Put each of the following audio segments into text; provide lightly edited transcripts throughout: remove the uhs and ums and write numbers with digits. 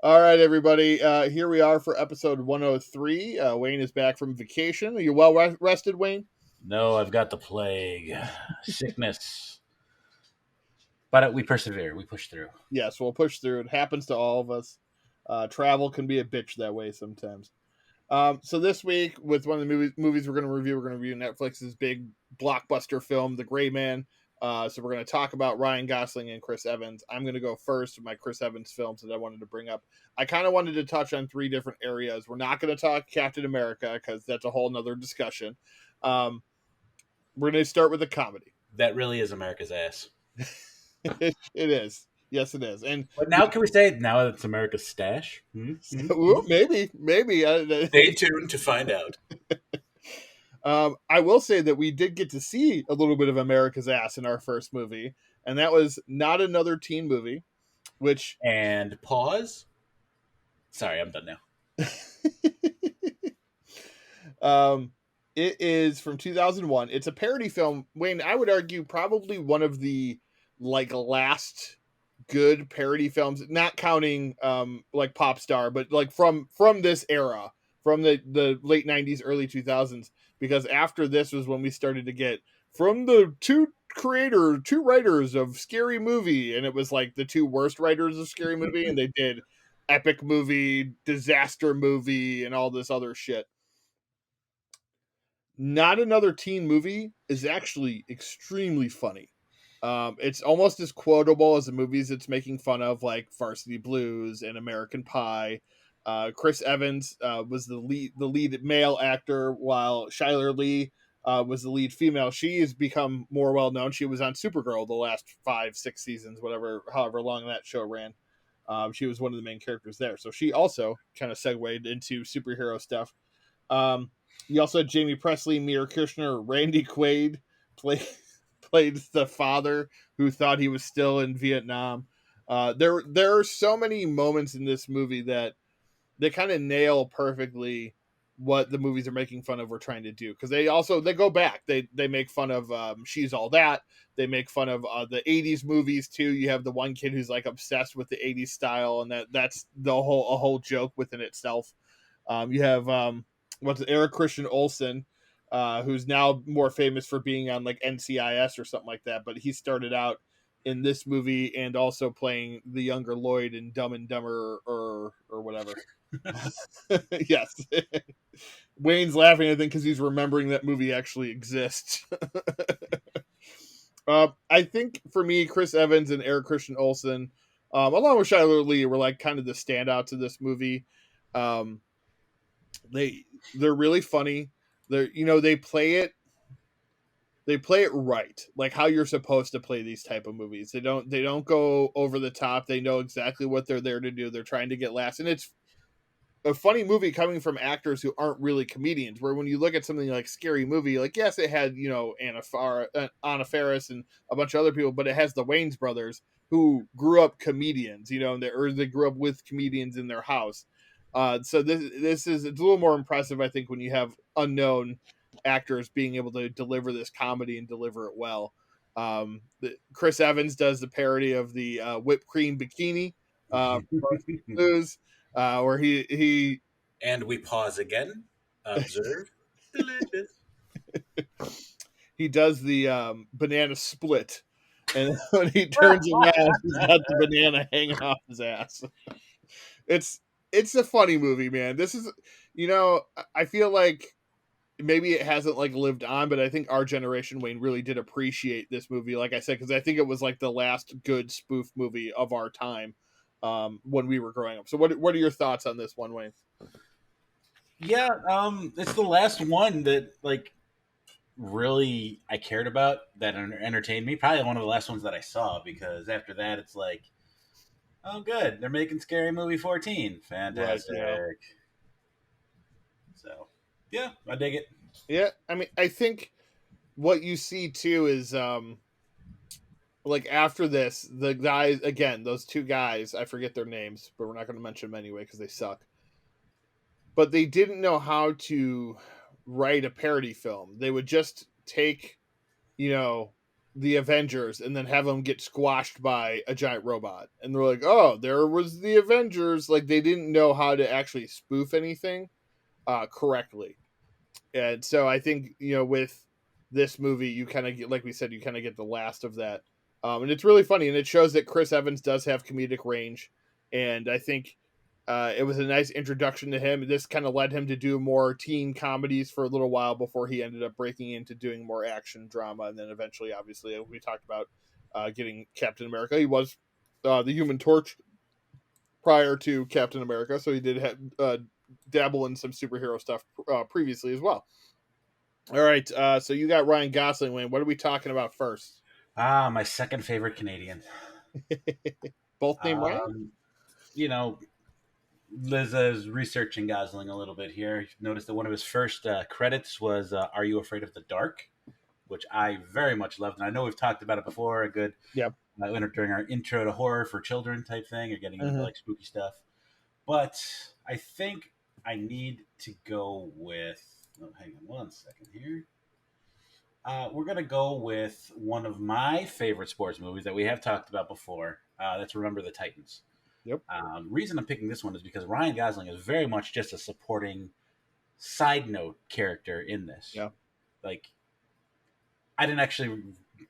All right, everybody. Here we are for episode 103. Wayne is back from vacation. Are you well rested, Wayne? No, I've got the plague, sickness. But we persevere. We push through. Yes, we'll push through. It happens to all of us. Travel can be a bitch that way sometimes. So this week, with one of the movies we're going to review Netflix's big blockbuster film, The Gray Man. So we're going to talk about Ryan Gosling and Chris Evans. I'm going to go first with my Chris Evans films that I wanted to bring up. I kind of wanted to touch on three different areas. We're not going to talk Captain America because that's a whole nother discussion. We're going to start with a comedy. That really is America's ass. It is. Yes, it is. But now can we say now it's America's stash? Ooh, maybe. Stay tuned to find out. I will say that we did get to see a little bit of America's ass in our first movie, and that was Not Another Teen Movie, which... And pause. Sorry, I'm done now. It is from 2001. It's a parody film. Wayne, I would argue probably one of the last good parody films, not counting like Pop Star, but like from this era, from the late 90s, early 2000s, because after this was when we started to get from the two writers of Scary Movie, and it was like the two worst writers of Scary Movie, and they did Epic Movie, Disaster Movie, and all this other shit. Not Another Teen Movie is actually extremely funny. It's almost as quotable as the movies it's making fun of, like Varsity Blues and American Pie. Chris Evans was the lead male actor, while Shyler Lee was the lead female. She has become more well known. She was on Supergirl the last 5-6 seasons, however long that show ran. She was one of the main characters there, so she also kind of segued into superhero stuff. You also had Jamie Presley, Mira Kirshner, Randy Quaid played the father who thought he was still in Vietnam. There are so many moments in this movie that they kind of nail perfectly what the movies are making fun of or trying to do, because they go back. They make fun of She's All That. They make fun of the 80s movies too. You have the one kid who's like obsessed with the 80s style, and that's a whole joke within itself. You have Eric Christian Olsen, who's now more famous for being on like NCIS or something like that, but he started out in this movie and also playing the younger Lloyd in Dumb and Dumber or whatever. Yes. Wayne's laughing, I think, because he's remembering that movie actually exists. I think for me, Chris Evans and Eric Christian Olsen, along with Shyler Lee, were like kind of the standouts of this movie. They're really funny. They play it right, like how you're supposed to play these type of movies. They don't go over the top. They know exactly what they're there to do. They're trying to get laughs, and it's a funny movie coming from actors who aren't really comedians. Where when you look at something like Scary Movie, like yes, it had Anna Faris and a bunch of other people, but it has the Wayans brothers who grew up comedians, they grew up with comedians in their house. So it's a little more impressive, I think, when you have unknown actors being able to deliver this comedy and deliver it well. Chris Evans does the parody of the whipped cream bikini Blues, where he and we pause again. Observe. Delicious. He does the banana split, and when he turns around, he's got the banana hanging off his ass. It's a funny movie, man. This is, I feel like maybe it hasn't like lived on, but I think our generation, Wayne, really did appreciate this movie. Like I said, because I think it was like the last good spoof movie of our time when we were growing up. So what are your thoughts on this one, Wayne? Yeah, it's the last one that like really I cared about, that entertained me. Probably one of the last ones that I saw, because after that it's like, oh, good. They're making Scary Movie 14. Fantastic. Right, yeah. So, yeah, I dig it. Yeah, I mean, I think what you see, too, is, like, after this, the guys, again, those two guys, I forget their names, but we're not going to mention them anyway because they suck. But they didn't know how to write a parody film. They would just take, the Avengers and then have them get squashed by a giant robot. And they're like, oh, there was the Avengers. Like, they didn't know how to actually spoof anything correctly. And so I think, with this movie, you kind of get, like we said, you kind of get the last of that. And it's really funny. And it shows that Chris Evans does have comedic range. And I think it was a nice introduction to him. This kind of led him to do more teen comedies for a little while before he ended up breaking into doing more action drama. And then eventually, obviously, we talked about getting Captain America. He was the Human Torch prior to Captain America. So he did have, dabble in some superhero stuff previously as well. All right. So you got Ryan Gosling, Wayne. What are we talking about first? My second favorite Canadian. Both named Ryan? Liz is researching Gosling a little bit here. Noticed that one of his first credits was "Are You Afraid of the Dark," which I very much loved, and I know we've talked about it before. A good, during our intro to horror for children type thing, or getting into like spooky stuff. But I think I need to go with. Oh, hang on one second here. We're gonna go with one of my favorite sports movies that we have talked about before. That's Remember the Titans. Yep. Reason I'm picking this one is because Ryan Gosling is very much just a supporting side note character in this. Yeah. Like, I didn't actually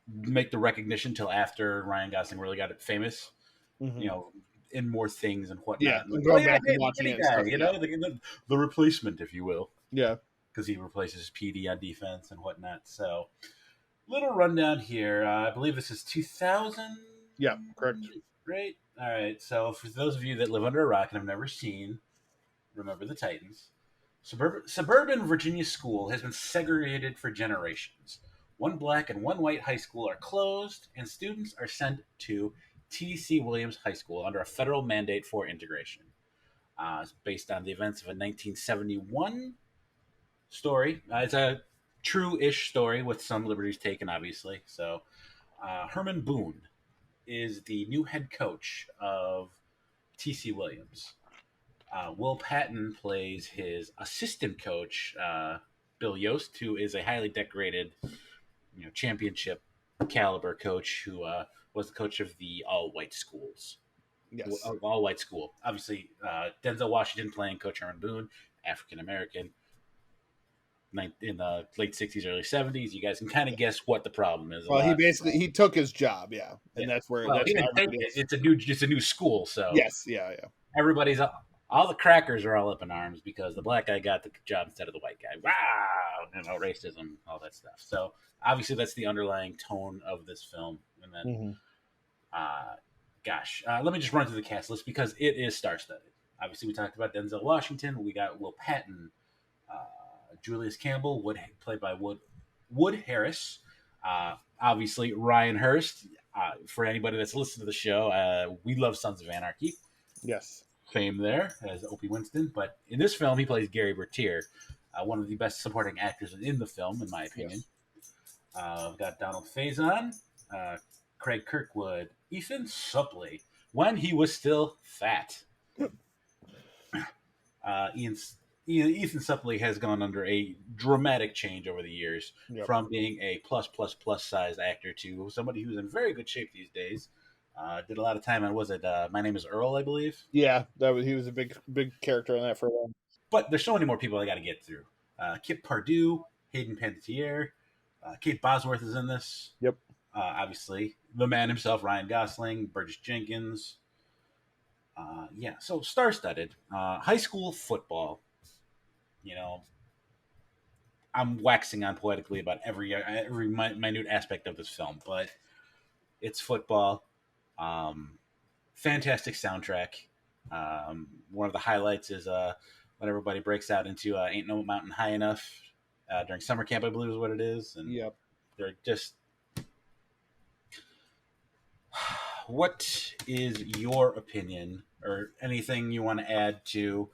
make the recognition till after Ryan Gosling really got it famous. In more things and whatnot. Yeah, going back and watching it. Stuff, the replacement, if you will. Yeah. Because he replaces PD on defense and whatnot. So, little rundown here. I believe this is 2000. Yeah, correct. Right. All right. So, for those of you that live under a rock and have never seen Remember the Titans, suburban Virginia school has been segregated for generations. One black and one white high school are closed, and students are sent to T.C. Williams High School under a federal mandate for integration. It's based on the events of a 1971 story. It's a true-ish story with some liberties taken, obviously. So, Herman Boone is the new head coach of T.C. Williams. Will Patton plays his assistant coach, Bill Yost, who is a highly decorated, championship caliber coach who was the coach of the all-white schools. Yes. All-white school. Obviously, Denzel Washington playing Coach Herman Boone, African-American. In the late 60s, early 70s, you guys can kind of guess what the problem is. Well, he took his job, and that's where it's a new school, so yes, everybody's all the crackers are all up in arms because the black guy got the job instead of the white guy. Wow, racism, all that stuff. So obviously that's the underlying tone of this film. And then, let me just run through the cast list because it is star-studded. Obviously, we talked about Denzel Washington. We got Will Patton. Julius Campbell, played by Wood Harris. Obviously, Ryan Hurst. For anybody that's listened to the show, we love Sons of Anarchy. Yes. Fame there as Opie Winston. But in this film, he plays Gary Bertier, one of the best supporting actors in the film, in my opinion. Yes. We've got Donald Faison, Craig Kirkwood, Ethan Suplee, when he was still fat. Ethan Suplee has gone under a dramatic change over the years from being a plus size actor to somebody who's in very good shape these days. Did a lot of time on, was it My Name is Earl, I believe? Yeah, he was a big character in that for a while. But there's so many more people I got to get through. Kip Pardue, Hayden Panettiere, Kate Bosworth is in this. Yep. Obviously, the man himself, Ryan Gosling, Burgess Jenkins. So star-studded. High school football. I'm waxing on poetically about every minute aspect of this film, but it's football. Fantastic soundtrack. One of the highlights is when everybody breaks out into Ain't No Mountain High Enough during summer camp, I believe is what it is. And they're just... What is your opinion or anything you want to add to,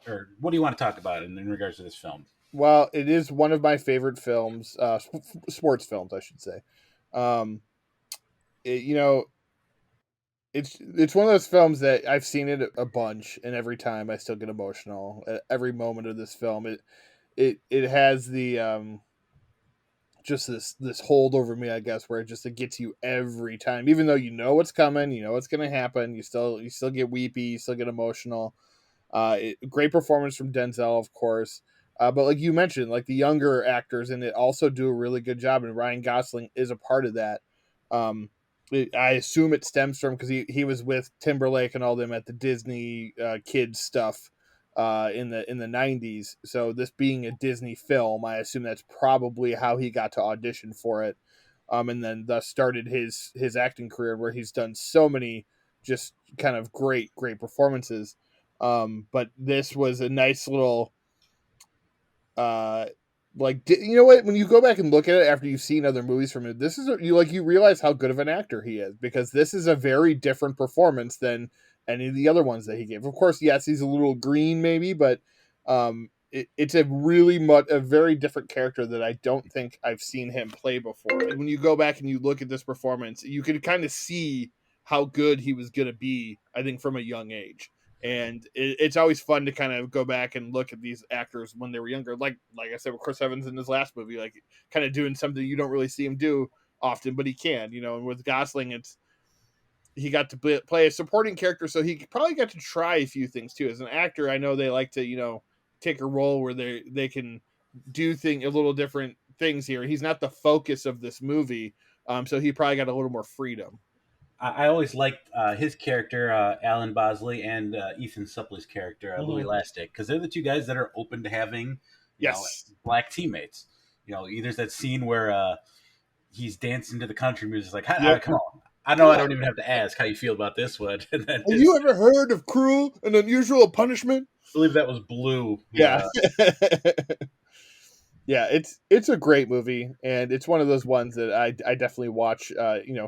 or what do you want to talk about in regards to this film? Well, it is one of my favorite films, sports films, I should say. It's one of those films that I've seen it a bunch, and every time I still get emotional at every moment of this film. It has the just this hold over me, I guess, where it gets you every time, even though you know what's coming, you know what's going to happen. You still get weepy, you still get emotional. Great performance from Denzel, of course. But like you mentioned, like the younger actors in it also do a really good job, and Ryan Gosling is a part of that. I assume it stems from because he was with Timberlake and all them at the Disney kids stuff in the 90s. So this being a Disney film, I assume that's probably how he got to audition for it. And then thus started his acting career where he's done so many just kind of great performances. But this was a nice little uh you know what, when you go back and look at it after you've seen other movies from him, you realize how good of an actor he is, because this is a very different performance than any of the other ones that he gave. Of course, yes, he's a little green maybe, but it's a very different character that I don't think I've seen him play before. And when you go back and you look at this performance, you can kind of see how good he was going to be, I think, from a young age. And it's always fun to kind of go back and look at these actors when they were younger, like I said with Chris Evans in his last movie, like kind of doing something you don't really see him do often, but he can, and with Gosling, he got to play a supporting character, so he probably got to try a few things too. As an actor, I know they like to take a role where they can do a little different things here. He's not the focus of this movie, so he probably got a little more freedom. I always liked his character, Alan Bosley, and Ethan Suplee's character, Louis Lastik, because they're the two guys that are open to having, Yes, black teammates. There's that scene where he's dancing to the country music. Like, yep. come on. I know I don't even have to ask how you feel about this one. And then Have you ever heard of Cruel and Unusual Punishment? I believe that was Blue. Yeah. Yeah, it's a great movie, and it's one of those ones that I definitely watch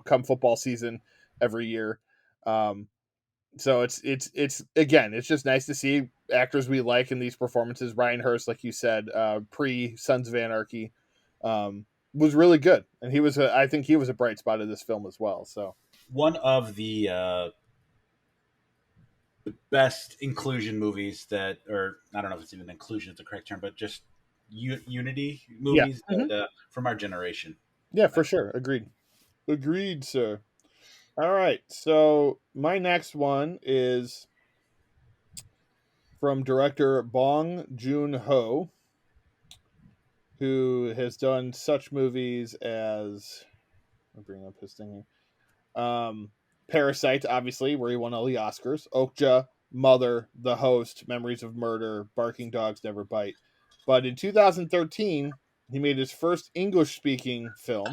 come football season every year. So it's again, it's just nice to see actors we like in these performances. Ryan Hurst, like you said, pre Sons of Anarchy, was really good, and I think he was a bright spot of this film as well. So one of the best inclusion movies or I don't know if it's even inclusion is the correct term, but just unity movies from our generation. Yeah, for sure. Agreed, sir. All right, so my next one is from director Bong Joon-ho, who has done such movies as, I'll bring up his thing here. Parasite, obviously, where he won all the Oscars. Okja, Mother, The Host, Memories of Murder, Barking Dogs Never Bite. But in 2013, he made his first English-speaking film,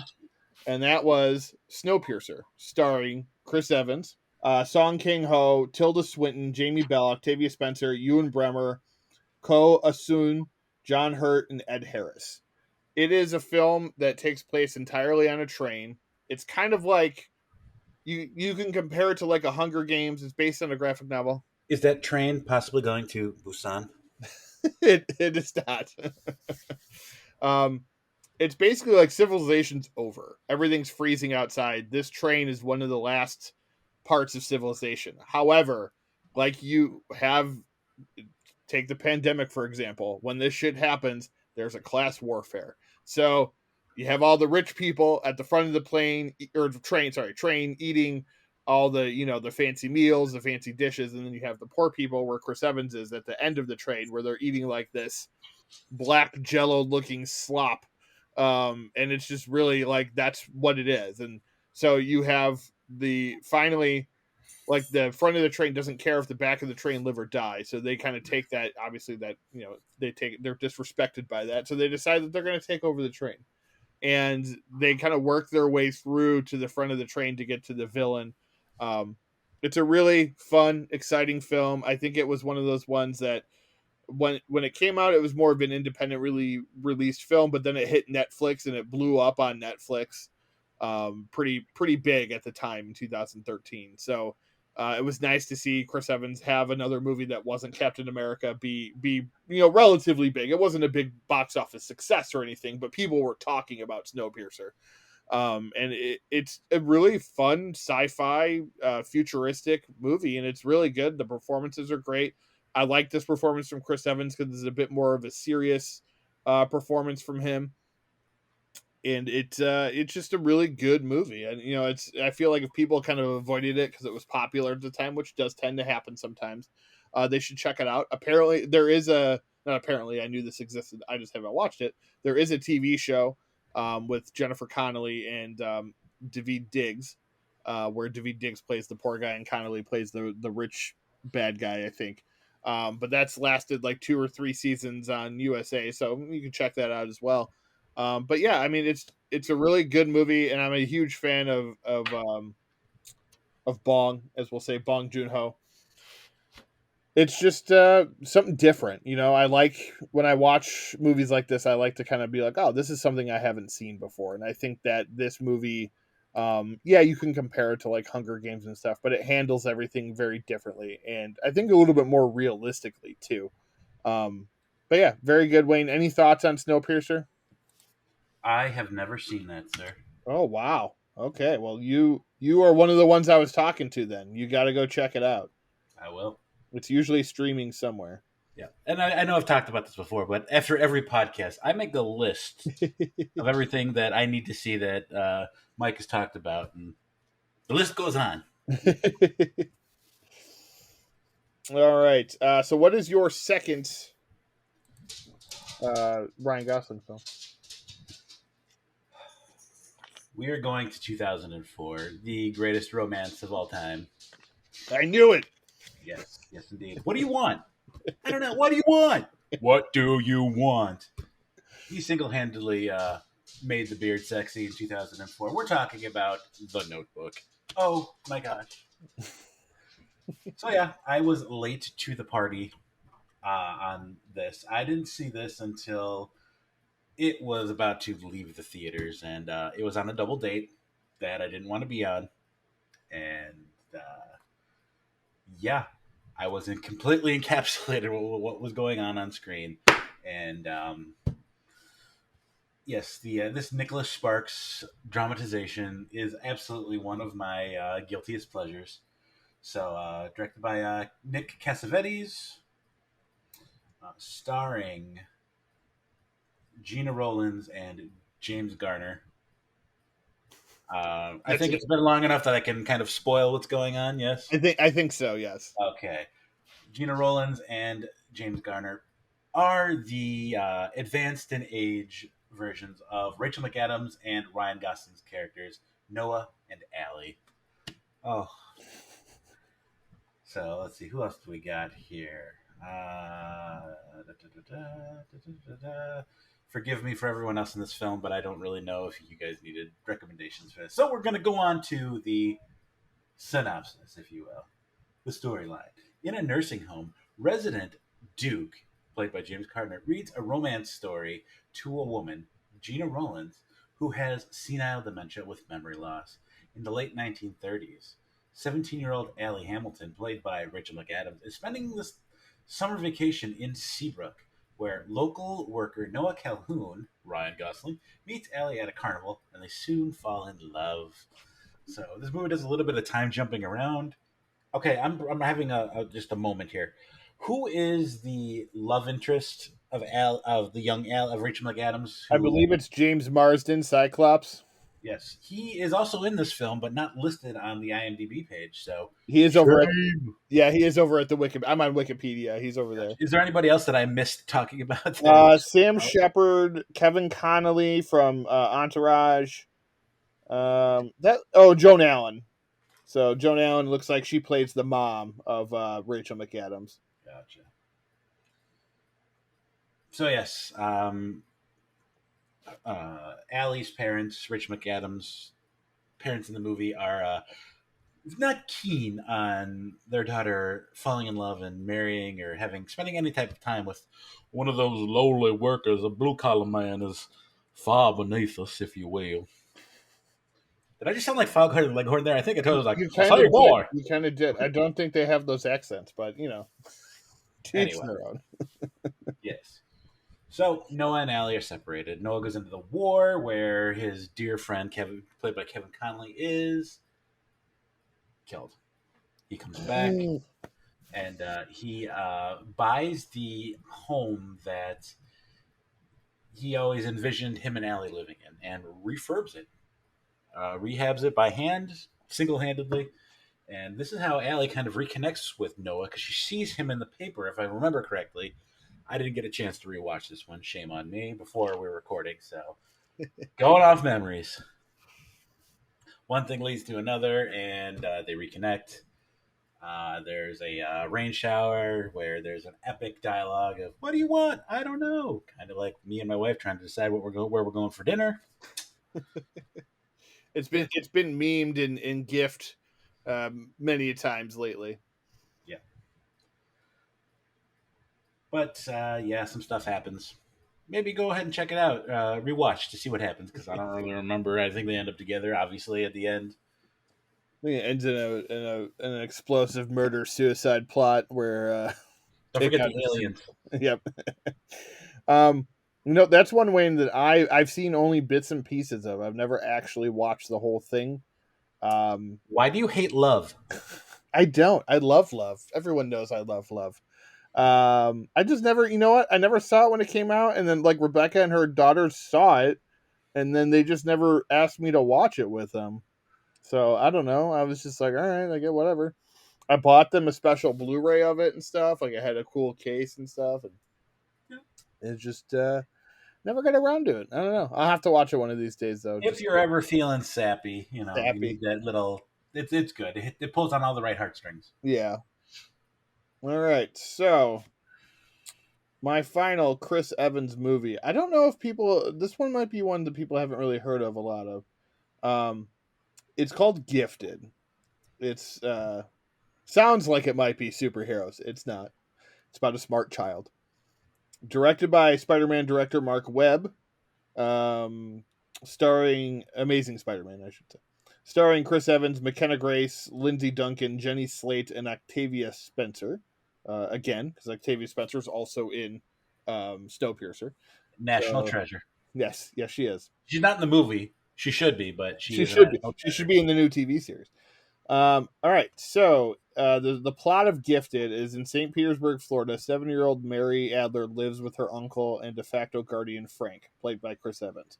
and that was Snowpiercer, starring Chris Evans, Song Kang-ho, Tilda Swinton, Jamie Bell, Octavia Spencer, Ewan Bremer, Ko Asun, John Hurt, and Ed Harris. It is a film that takes place entirely on a train. It's kind of like you can compare it to like a Hunger Games. It's based on a graphic novel. Is that train possibly going to Busan? It is not. It's basically like civilization's over. Everything's freezing outside. This train is one of the last parts of civilization. However, like you have, take the pandemic for example. When this shit happens, there's a class warfare. So you have all the rich people at the front of the train eating all the the fancy meals, the fancy dishes, and then you have the poor people where Chris Evans is at the end of the train where they're eating like this black jello looking slop, and it's just really like that's what it is. And so you have finally, like, the front of the train doesn't care if the back of the train live or die, so they kind of take that, obviously, that they're disrespected by that, so they decide that they're going to take over the train, and they kind of work their way through to the front of the train to get to the villain. It's a really fun, exciting film. I think it was one of those ones that when it came out, it was more of an independent really released film, but then it hit Netflix and it blew up on Netflix, pretty big at the time in 2013. So it was nice to see Chris Evans have another movie that wasn't Captain America be relatively big. It wasn't a big box office success or anything, but people were talking about Snowpiercer. And it's a really fun sci-fi futuristic movie, and it's really good. The performances are great. I like this performance from Chris Evans because it's a bit more of a serious performance from him. and it's just a really good movie. And it's I feel like if people kind of avoided it because it was popular at the time, which does tend to happen sometimes, they should check it out. Apparently, there is a not apparently I knew this existed. I just haven't watched it. There is a TV show with Jennifer Connelly and Daveed Diggs, where Daveed Diggs plays the poor guy and Connelly plays the rich bad guy, I think. But that's lasted like 2 or 3 seasons on USA, so you can check that out as well. But yeah, I mean it's a really good movie, and I'm a huge fan of Bong, as we'll say, Bong Joon Ho. It's just something different, I like when I watch movies like this. I like to kind of be like, oh, this is something I haven't seen before, and I think that this movie, yeah, you can compare it to like Hunger Games and stuff, but it handles everything very differently, and I think a little bit more realistically too. Um, but yeah, very good, Wayne. Any thoughts on Snowpiercer? I have never seen that, sir. Oh wow. Okay. Well, you are one of the ones I was talking to. Then you got to go check it out. I will. It's usually streaming somewhere. Yeah, and I know I've talked about this before, but after every podcast, I make a list of everything that I need to see that Mike has talked about, and the list goes on. All right. So, what is your second Ryan Gosling film? We are going to 2004, the greatest romance of all time. I knew it. Yes, yes, indeed. What do you want? I don't know. What do you want? What do you want? He single-handedly made the beard sexy in 2004. We're talking about The Notebook. Oh my gosh. So yeah, I was late to the party on this. I didn't see this until it was about to leave the theaters, and it was on a double date that I didn't want to be on, and yeah, I was completely encapsulated with what was going on screen, and yes, the this Nicholas Sparks dramatization is absolutely one of my guiltiest pleasures. So, directed by Nick Cassavetes, starring Gina Rowlands and James Garner. I think it's been long enough that I can kind of spoil what's going on. Yes, I think so. Yes. Okay. Gina Rowlands and James Garner are the advanced in age versions of Rachel McAdams and Ryan Gosling's characters, Noah and Allie. Oh. So let's see, who else do we got here? Forgive me for everyone else in this film, but I don't really know if you guys needed recommendations for this. So we're going to go on to the synopsis, if you will, the storyline. In a nursing home, resident Duke, played by James Garner, reads a romance story to a woman, Gina Rowlands, who has senile dementia with memory loss. In the late 1930s, 17-year-old Allie Hamilton, played by Rachel McAdams, is spending this summer vacation in Seabrook, where local worker Noah Calhoun, Ryan Gosling, meets Allie at a carnival, and they soon fall in love. So this movie does a little bit of time jumping around. Okay, I'm having just a moment here. Who is the love interest of the young Al of Rachel McAdams? I believe it's James Marsden, Cyclops. Yes, he is also in this film, but not listed on the IMDb page. So he is over. He is over at the Wiki. I'm on Wikipedia. He's over there. Is there anybody else that I missed talking about? Sam Shepard, Kevin Connolly from Entourage. Joan Allen. So Joan Allen looks like she plays the mom of Rachel McAdams. Gotcha. So yes, Allie's parents, Rich McAdams' parents in the movie, are not keen on their daughter falling in love and marrying or spending any type of time with one of those lowly workers. A blue collar man is far beneath us, if you will. Did I just sound like Foghorn Leghorn there? I think I told you, you kind of did. I don't think they have those accents, but teach their own. Yes. So Noah and Allie are separated. Noah goes into the war where his dear friend, Kevin, played by Kevin Connolly, is killed. He comes back and he buys the home that he always envisioned him and Allie living in, and refurbs it, rehabs it by hand, single handedly. And this is how Allie kind of reconnects with Noah because she sees him in the paper, if I remember correctly. I didn't get a chance to rewatch this one. Shame on me before we were recording. So, going off memories. One thing leads to another, and they reconnect. There's a rain shower where there's an epic dialogue of "What do you want? I don't know." Kind of like me and my wife trying to decide where we're going for dinner. It's been memed in gift many times lately. Yeah, but yeah, some stuff happens. Maybe go ahead and check it out, rewatch to see what happens because I don't really remember. I think they end up together, obviously, at the end. I think it ends in an explosive murder suicide plot where Don't take forget out the aliens. yep. um, that's one Wayne that I've seen only bits and pieces of. I've never actually watched the whole thing. Why do you hate love? I don't. I love Love. Everyone knows I love Love. I just never, you know what? I never saw it when it came out, and then like Rebecca and her daughters saw it, and then they just never asked me to watch it with them. So I don't know. I was just like, all right, I get whatever. I bought them a special Blu-ray of it and stuff. Like it had a cool case and stuff, and it's just never got around to it. I don't know. I'll have to watch it one of these days though. If Just you're ever feeling sappy, you happy. need that little. It's good. It pulls on all the right heartstrings. Yeah. All right. So my final Chris Evans movie. I don't know if people. This one might be one that people haven't really heard of a lot of. Um, it's called Gifted. It's sounds like it might be superheroes. It's not. It's about a smart child. Directed by Spider-Man director Mark Webb. Um, starring Amazing Spider-Man, I should say. Starring Chris Evans, McKenna Grace, Lindsay Duncan, Jenny Slate, and Octavia Spencer. Again, because Octavia Spencer is also in Snowpiercer. National So, treasure. yes, she is. She's not in the movie. She should be, but she She is a should be. national She treasure. should be in the new TV series. All right, so the plot of Gifted is in St. Petersburg, Florida. 7-year-old Mary Adler lives with her uncle and de facto guardian Frank, played by Chris Evans.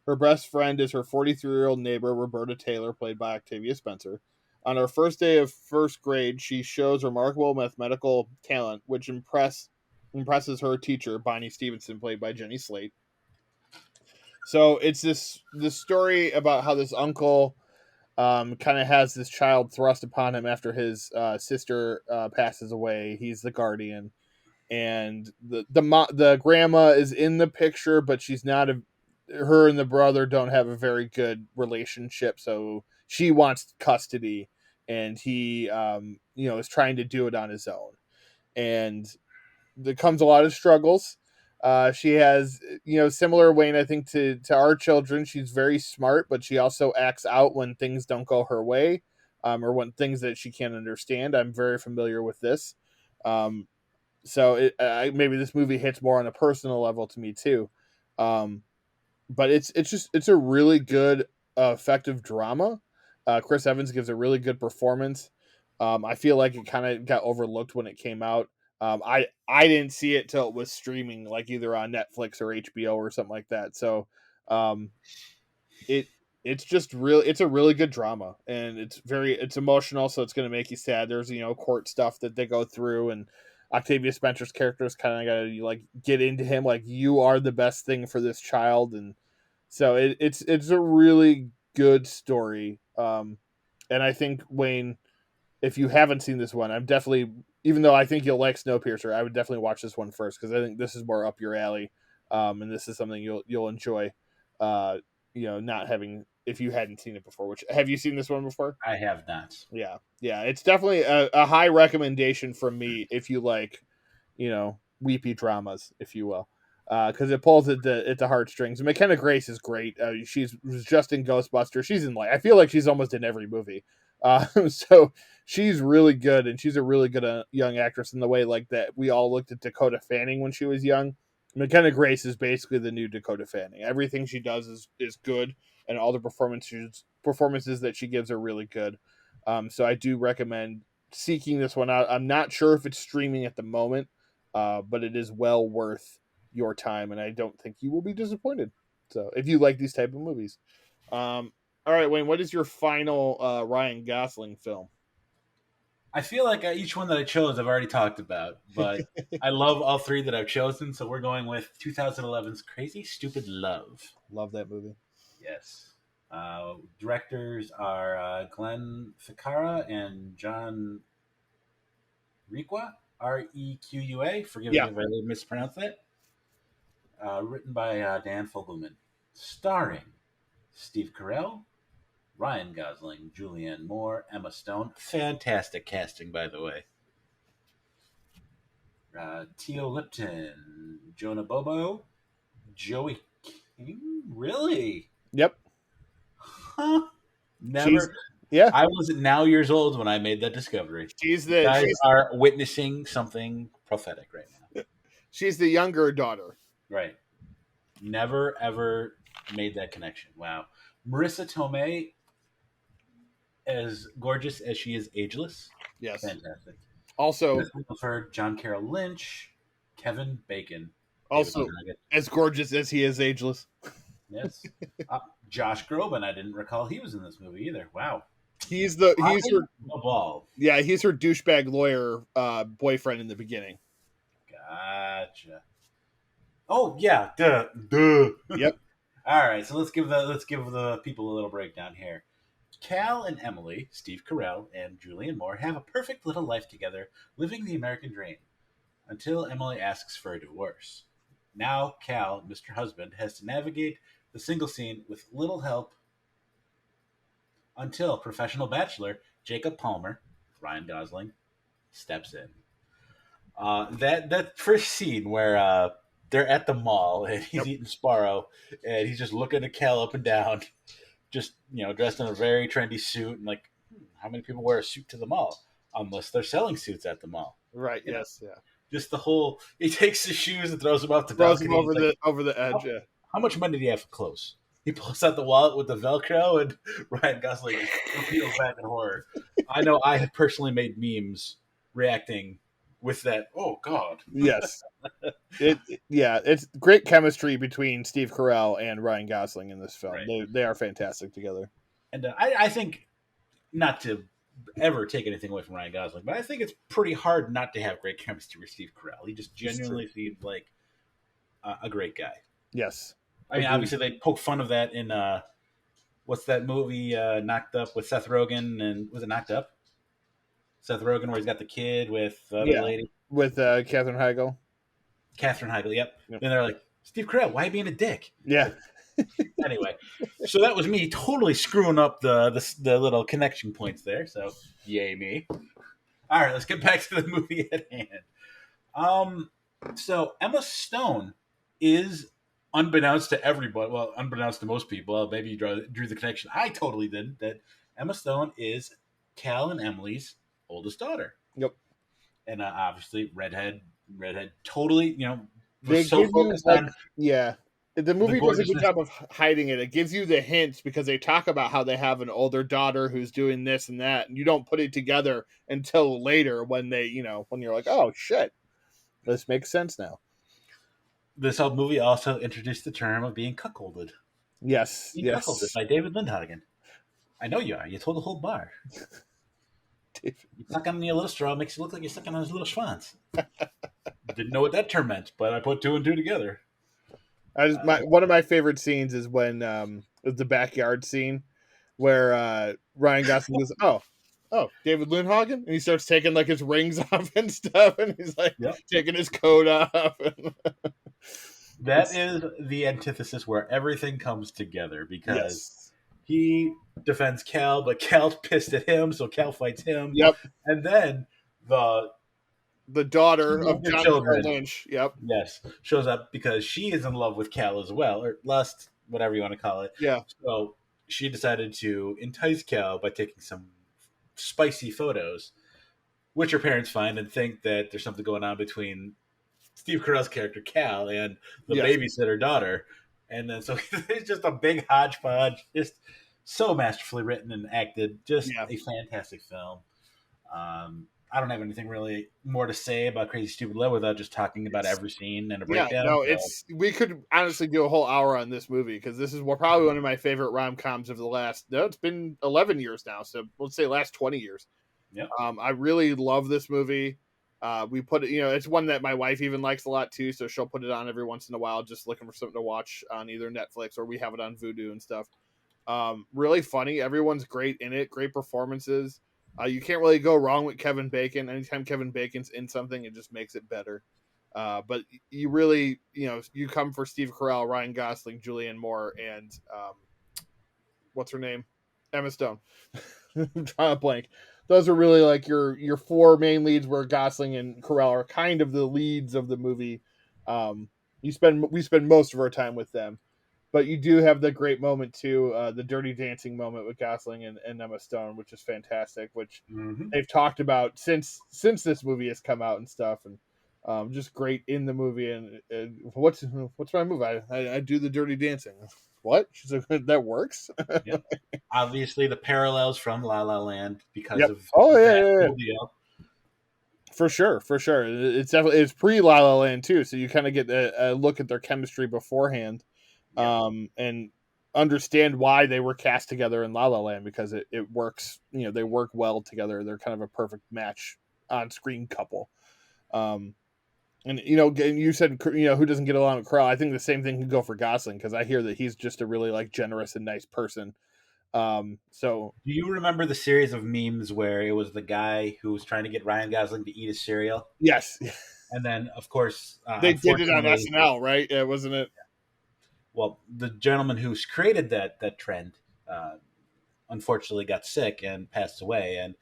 Her best friend is her 43-year-old neighbor Roberta Taylor, played by Octavia Spencer. On her first day of first grade, she shows remarkable mathematical talent, which impresses her teacher Bonnie Stevenson, played by Jenny Slate. So it's this story about how this uncle kind of has this child thrust upon him after his sister passes away. He's the guardian, and the grandma is in the picture, but she's not a. Her and the brother don't have a very good relationship, so she wants custody, and he is trying to do it on his own, and there comes a lot of struggles. She has, similar Wayne, I think, to our children. She's very smart, but she also acts out when things don't go her way, or when things that she can't understand. I'm very familiar with this. Um, so maybe this movie hits more on a personal level to me too. Um, but it's a really good, effective drama. Chris Evans gives a really good performance. I feel like it kind of got overlooked when it came out. I didn't see it till it was streaming, like either on Netflix or HBO or something like that. So, um, it it's just really it's a really good drama, and it's emotional, so it's going to make you sad. There's court stuff that they go through, and Octavia Spencer's character is kind of got to like get into him, like you are the best thing for this child, and so it's a really good story. And I think Wayne, if you haven't seen this one, I'm definitely, even though I think you'll like Snowpiercer, I would definitely watch this one first because I think this is more up your alley, and this is something you'll enjoy. Uh, not having if you hadn't seen it before. Which have you seen this one before? I have not. Yeah, it's definitely a high recommendation from me if you like, weepy dramas, if you will. Because it pulls at the heartstrings. McKenna Grace is great. She's was just in Ghostbusters. She's in I feel like she's almost in every movie. So she's really good, and she's a really good young actress in the way like that. We all looked at Dakota Fanning when she was young. McKenna Grace is basically the new Dakota Fanning. Everything she does is good, and all the performances that she gives are really good. So I do recommend seeking this one out. I'm not sure if it's streaming at the moment, but it is well worth your time, and I don't think you will be disappointed. So if you like these type of movies, all right, Wayne, what is your final Ryan Gosling film? I feel like each one that I chose I've already talked about, but I love all three that I've chosen. So we're going with 2011's Crazy Stupid Love. Love that movie. Yes. Directors are Glenn Ficarra and John Requa, Requa. Forgive me Yeah, if I mispronounced that. Written by Dan Fogelman. Starring Steve Carell, Ryan Gosling, Julianne Moore, Emma Stone. Fantastic casting, by the way. Theo Lipton, Jonah Bobo, Joey King. Really? yep. Huh? She's Never. yeah. I was now years old when I made that discovery. She's You the guys she's are witnessing something prophetic right now. she's the younger daughter. Right. Never ever made that connection. Wow. Marissa Tomei, as gorgeous as she is ageless, Yes. fantastic. Also, Chris Winifred, John Carroll Lynch, Kevin Bacon, David also Lonergan. as gorgeous as he is ageless. Yes. Josh Groban, I didn't recall he was in this movie either. Wow. He's her The ball. yeah, he's her douchebag lawyer boyfriend in the beginning. Gotcha. Oh yeah, duh. Yep. All right, so let's give the people a little breakdown here. Cal and Emily, Steve Carell, and Julianne Moore have a perfect little life together, living the American dream, until Emily asks for a divorce. Now Cal, Mr. Husband, has to navigate the single scene with little help until professional bachelor Jacob Palmer, Ryan Gosling, steps in. That first scene where they're at the mall and he's eating Sparrow and he's just looking at Cal up and down, just dressed in a very trendy suit, and like, how many people wear a suit to the mall unless they're selling suits at the mall? Right. Yes. Yeah. Just the whole, he takes his shoes and throws them off the Throws balcony. him over the edge. Yeah. How much money did he have for clothes? He pulls out the wallet with the Velcro, and Ryan Gosling peels back in horror. I know I had personally made memes reacting with that. Oh God! Yes. It's great chemistry between Steve Carell and Ryan Gosling in this film. Right. They are fantastic together. And I think, not to ever take anything away from Ryan Gosling, but I think it's pretty hard not to have great chemistry with Steve Carell. He just genuinely seems like a great guy. Yes. I mean, obviously they poke fun of that in what's that movie, Knocked Up, with Seth Rogen, and was it Knocked Up? Seth Rogen, where he's got the kid with the lady with Katherine Heigl. Katherine Heigl, yep. And they're like, Steve Carell, why are you being a dick? Yeah. Anyway, so that was me totally screwing up the little connection points there. So yay me! All right, let's get back to the movie at hand. So Emma Stone is, unbeknownst to everybody, well, unbeknownst to most people, maybe you drew the connection. I totally didn't. That Emma Stone is Cal and Emily's oldest daughter. Yep. And obviously, redhead, totally, they so focused on. Yeah. The movie does a good job of hiding it. It gives you the hints because they talk about how they have an older daughter who's doing this and that, and you don't put it together until later when they, when you're like, oh shit, this makes sense now. This whole movie also introduced the term of being cuckolded. Yes. Cuckolded by David Lindhagen. I know you are. You told the whole bar. You suck on your little straw, makes it look like you're sucking on his little schwanz. Didn't know what that term meant, but I put two and two together. One of my favorite scenes is when the backyard scene where Ryan Gosling goes, oh, David Lindhagen, and he starts taking like his rings off and stuff, and he's like taking his coat off. That is the antithesis where everything comes together, because he defends Cal, but Cal's pissed at him, so Cal fights him. Yep. And then the daughter of John Carroll Lynch, yes, shows up because she is in love with Cal as well, or lust, whatever you want to call it. Yeah. So she decided to entice Cal by taking some spicy photos, which her parents find and think that there's something going on between Steve Carell's character Cal and the babysitter daughter. And then so it's just a big hodgepodge, just so masterfully written and acted, just a fantastic film. I don't have anything really more to say about Crazy Stupid Love without just talking about It's, every scene and a yeah, breakdown. no, So, it's we could honestly do a whole hour on this movie because this is probably one of my favorite rom coms of the last. No, it's been 11 years now, so let's say last 20 years. yep. I really love this movie. We put it, it's one that my wife even likes a lot too, so she'll put it on every once in a while, just looking for something to watch on either Netflix or we have it on Vudu and stuff. Really funny. Everyone's great in it. Great performances. You can't really go wrong with Kevin Bacon. Anytime Kevin Bacon's in something, it just makes it better. But you really, you come for Steve Carell, Ryan Gosling, Julianne Moore, and what's her name, Emma Stone. I'm trying to blank. Those are really like your four main leads, where Gosling and Carell are kind of the leads of the movie. We spend most of our time with them, but you do have the great moment too, the Dirty Dancing moment with Gosling and Emma Stone, which is fantastic. Which Hmm. they've talked about since this movie has come out and stuff, and just great in the movie. And what's my move? I do the Dirty Dancing. What? She's like, that works. Yep. Obviously, the parallels from La La Land because Yep. of Oh yeah, that yeah, yeah. whole deal. For sure, for sure. It's definitely it's pre La La Land too, so you kind of get a look at their chemistry beforehand, Yep. and understand why they were cast together in La La Land, because it works. They work well together. They're kind of a perfect match on screen couple. Um, and you said who doesn't get along with Carell. I think the same thing can go for Gosling, because I hear that he's just a really like generous and nice person. So Do you remember the series of memes where it was the guy who was trying to get Ryan Gosling to eat his cereal? yes, And then, of course, they did it on unfortunately, SNL, right? Yeah, wasn't it? well, the gentleman who's created that trend, uh, unfortunately, got sick and passed away. And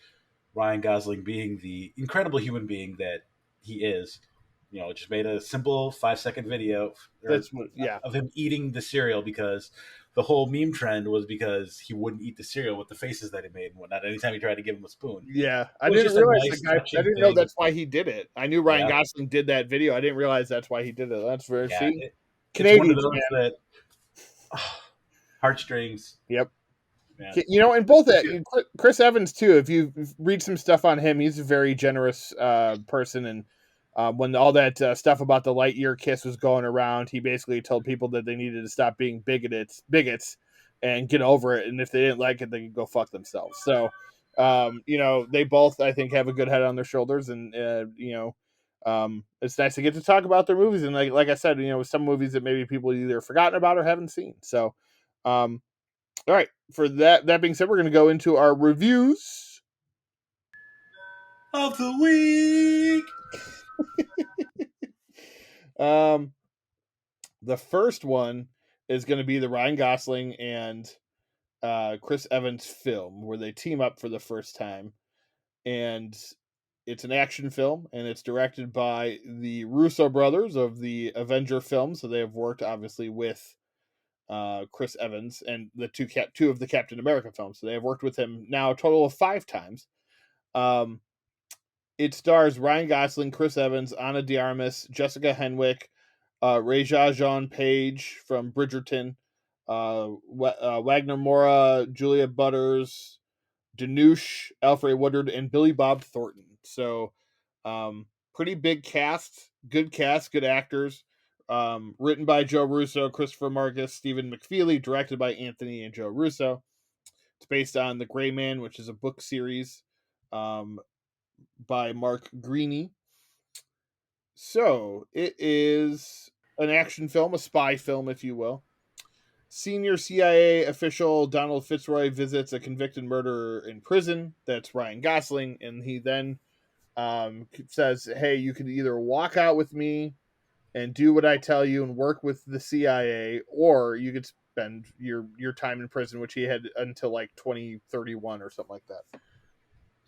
Ryan Gosling, being the incredible human being that he is, just made a simple 5-second video That's what. Yeah, of him eating the cereal because the whole meme trend was because he wouldn't eat the cereal with the faces that he made and whatnot. Anytime he tried to give him a spoon, yeah. I it was didn't just a realize the nice, guy. I touching didn't know thing. that's why he did it. I knew Ryan Yeah, Gosling did that video. I didn't realize that's why he did it. That's very yeah. see It's one of Canadians, those man. that heartstrings, Yep. man. And both that Chris Evans too. If you read some stuff on him, he's a very generous person. And when all that stuff about the Lightyear kiss was going around, he basically told people that they needed to stop being bigots, and get over it. And if they didn't like it, they could go fuck themselves. So, they both, I think, have a good head on their shoulders, and it's nice to get to talk about their movies. And like I said, with some movies that maybe people either forgotten about or haven't seen. So, um, all right. For that being said, we're going to go into our reviews. Of the week. Um, the first one is going to be the Ryan Gosling and Chris Evans film, where they team up for the first time, and it's an action film, and it's directed by the Russo brothers of the Avenger films. So they have worked obviously with Chris Evans and the two of the Captain America films. So they have worked with him now a total of 5 times. Um, It stars Ryan Gosling, Chris Evans, Ana de Armas, Jessica Henwick, Rajah Jean Page from Bridgerton, Wagner Mora, Julia Butters, Danush, Alfred Woodard, and Billy Bob Thornton. So, pretty big cast, good actors. Written by Joe Russo, Christopher Marcus, Stephen McFeely, directed by Anthony and Joe Russo. It's based on The Gray Man, which is a book series. By Mark Greaney. So it is an action film, a spy film, if you will. Senior CIA official Donald Fitzroy visits a convicted murderer in prison. That's Ryan Gosling, and he then says, "Hey, you can either walk out with me and do what I tell you and work with the CIA, or you could spend your time in prison," which he had until like 2031 or something like that.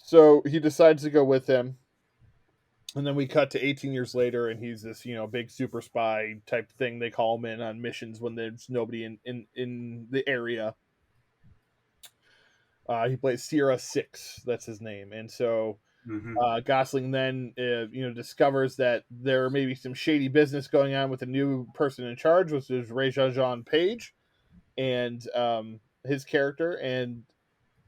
So he decides to go with him. And then we cut to 18 years later, and he's this, big super spy type thing. They call him in on missions when there's nobody in the area. He plays Sierra Six, that's his name. And so Mm-hmm. Gosling then, discovers that there may be some shady business going on with a new person in charge, which is Rajah Jean Page, and his character. And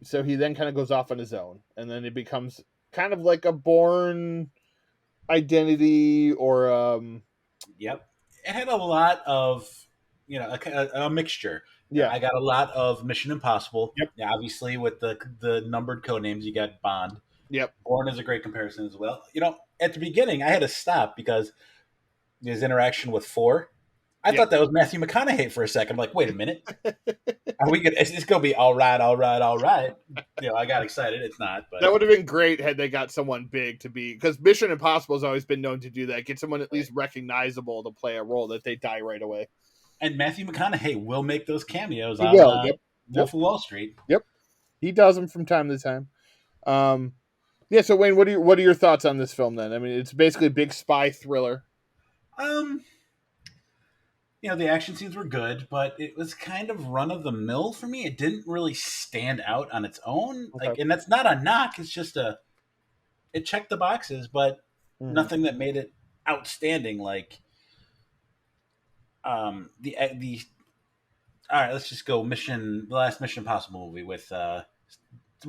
so he then kind of goes off on his own, and then it becomes kind of like a Bourne Identity or Yep. It had a lot of, a mixture. yeah, I got a lot of Mission Impossible. yep, Yeah, obviously with the numbered code names, you got Bond. yep, Bourne is a great comparison as well. At the beginning, I had to stop because his interaction with Four. I yep. thought that was Matthew McConaughey for a second. I'm like, wait a minute, are we gonna? Is this gonna be all right, all right, all right? I got excited. It's not, but That would have been great had they got someone big to be, because Mission Impossible has always been known to do that. Get someone at least recognizable to play a role that they die right away. and Matthew McConaughey will make those cameos He on will. Yep. Yep. Wolf of Wall Street. Yep. He does them from time to time. Yeah. So Wayne, what are your thoughts on this film then? I mean, it's basically a big spy thriller. Um, the action scenes were good, but it was kind of run of the mill for me. It didn't really stand out on its own. Okay. And that's not a knock. It's just it checked the boxes, but nothing that made it outstanding. Like, the all right, let's just go the last Mission Impossible movie with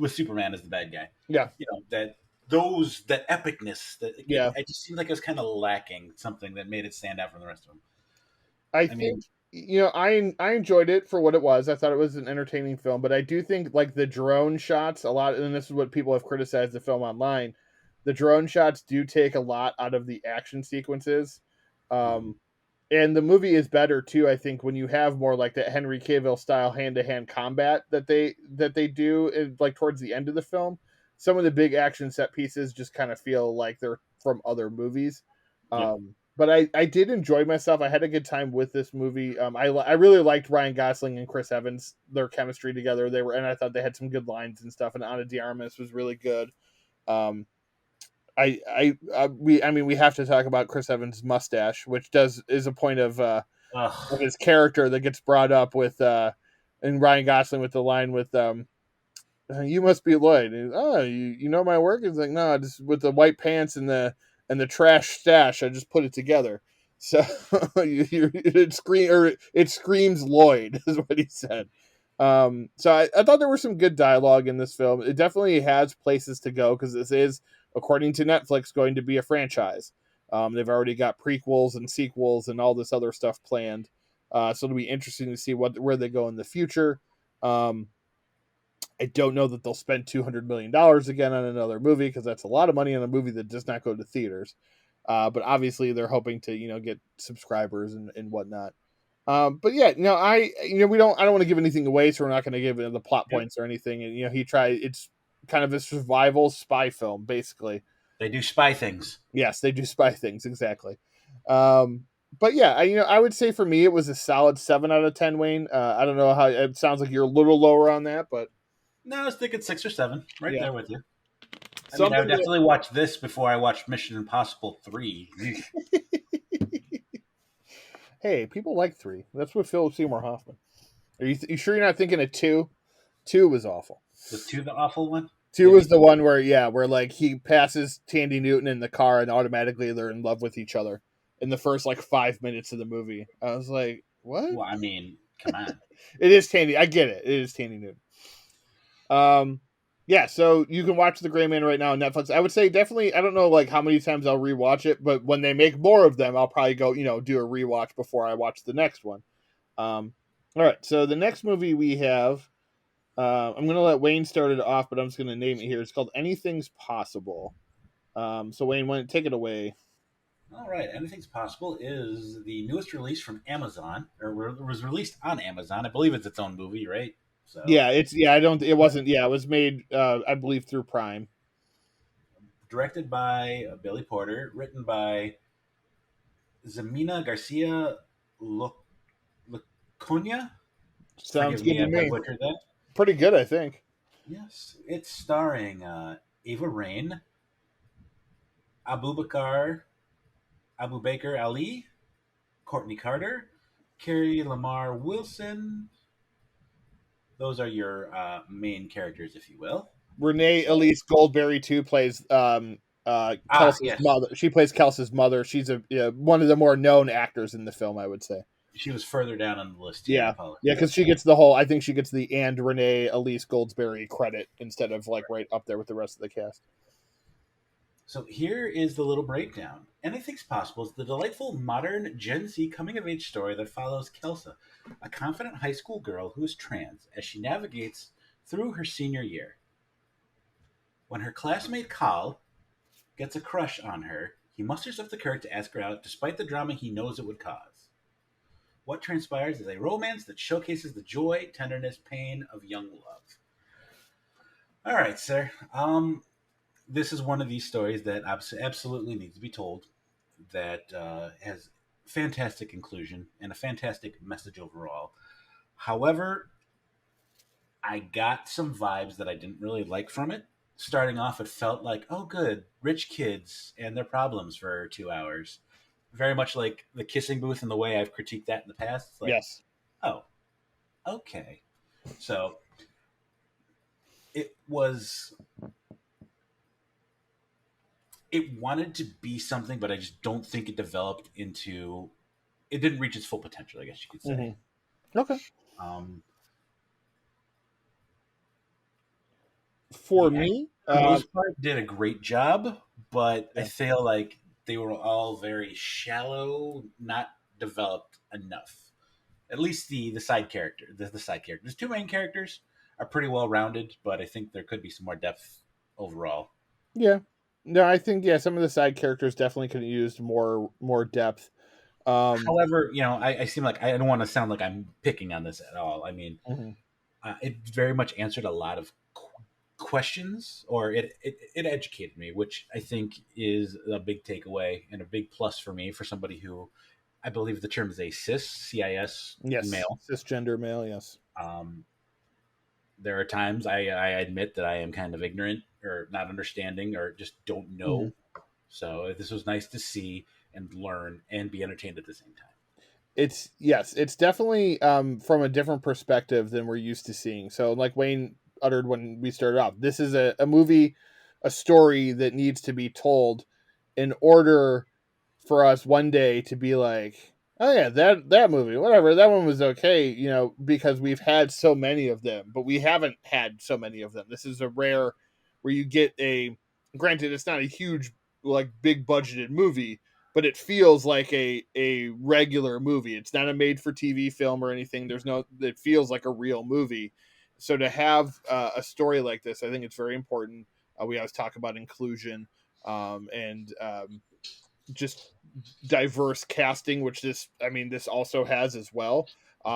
Superman as the bad guy. Yeah. That epicness Yeah. it just seemed like it was kind of lacking something that made it stand out from the rest of them. I think I enjoyed it for what it was. I thought it was an entertaining film, but I do think like the drone shots a lot, and this is what people have criticized the film online. The drone shots do take a lot out of the action sequences, and the movie is better too. I think when you have more like that Henry Cavill style hand to hand combat that they do like towards the end of the film, some of the big action set pieces just kind of feel like they're from other movies. Yep. But I did enjoy myself. I had a good time with this movie. I really liked Ryan Gosling and Chris Evans, their chemistry together. And I thought they had some good lines and stuff. And Ana de Armas was really good. We have to talk about Chris Evans' mustache, which is a point of his character that gets brought up with and Ryan Gosling with the line with you must be Lloyd. And, you know my work? It's like, no, just with the white pants and the trash stash, I just put it together. So it screams Lloyd is what he said. So I thought there was some good dialogue in this film. It definitely has places to go because this is, according to Netflix, going to be a franchise. They've already got prequels and sequels and all this other stuff planned. So it'll be interesting to see where they go in the future. I don't know that they'll spend $200 million again on another movie because that's a lot of money on a movie that does not go to theaters. But obviously they're hoping to, get subscribers and whatnot. But yeah, I don't want to give anything away, so we're not going to give the plot points or anything. And, it's kind of a survival spy film, basically. They do spy things. Yes, they do spy things. Exactly. But yeah, I would say for me, it was a solid 7 out of 10, Wayne. I don't know how it sounds like you're a little lower on that, but no, I was thinking 6 or 7, right there with you. I would Something definitely watch this before I watched Mission Impossible 3. Hey, people like 3. That's with Philip Seymour Hoffman. Are you sure you're not thinking of 2? 2 was awful. Was 2 the awful one? 2 was the one where like he passes Tandy Newton in the car and automatically they're in love with each other in the first like 5 minutes of the movie. I was like, what? Well, I mean, come on. It is Tandy. I get it. It is Tandy Newton. Yeah, so you can watch The Gray Man right now on Netflix. I would say definitely, I don't know like how many times I'll rewatch it, but when they make more of them, I'll probably go, do a rewatch before I watch the next one. All right, so the next movie we have, I'm going to let Wayne start it off, but I'm just going to name it here. It's called Anything's Possible. So Wayne, take it away. All right, Anything's Possible is the newest release from Amazon, or was released on Amazon. I believe it's its own movie, right? So, it was made, I believe, through Prime. Directed by Billy Porter, written by Ximena Garcia Lacuna. Sounds good to me. I butchered that. Pretty good, I think. Yes, it's starring Ava Rain, Abu Baker Ali, Courtney Carter, Carrie Lamar Wilson. Those are your main characters, if you will. Renee Elise Goldberry too plays Kelsey's mother. She plays Kelsey's mother. She's one of the more known actors in the film, I would say. She was further down on the list. Yeah, because she gets I think she gets the and Renee Elise Goldsberry credit instead of like right up there with the rest of the cast. So here is the little breakdown. Anything's Possible is the delightful modern Gen Z coming of age story that follows Kelsa, a confident high school girl who is trans, as she navigates through her senior year. When her classmate Kal gets a crush on her, he musters up the courage to ask her out despite the drama he knows it would cause. What transpires is a romance that showcases the joy, tenderness, pain of young love. All right, sir. This is one of these stories that absolutely needs to be told. That has fantastic inclusion and a fantastic message overall. However, I got some vibes that I didn't really like from it. Starting off, it felt like, oh, good, rich kids and their problems for 2 hours. Very much like the kissing booth and the way I've critiqued that in the past. It's like, Yes. oh, okay. So it was, it wanted to be something, but I just don't think it developed into, it didn't reach its full potential, I guess you could say. Okay. Um, For the me, for the most part, did a great job, but I Yeah. feel like they were all very shallow, not developed enough. At least the side character, the side characters. Two main characters are pretty well rounded, but I think there could be some more depth overall. yeah. No, I think some of the side characters definitely could have used more depth. However, I seem like I don't want to sound like I'm picking on this at all. I mean, Mhm. it very much answered a lot of questions, or it educated me, which I think is a big takeaway and a big plus for me, for somebody who, I believe the term is a cis Yes, male. cisgender male. Yes. Um, there are times I admit that I am kind of ignorant or not understanding or just don't Mhm. know. So this was nice to see and learn and be entertained at the same time. It's definitely from a different perspective than we're used to seeing. So, like Wayne uttered when we started off, this is a movie, a story that needs to be told in order for us one day to be like, oh yeah, that movie, whatever, that one was okay, because we've had so many of them, but we haven't had so many of them. This is a rare where you get a, granted, it's not a huge, like, big budgeted movie, but it feels like a regular movie. It's not a made for TV film or anything. It feels like a real movie. So to have a story like this, I think it's very important. We always talk about inclusion, and just diverse casting, which this also has as well.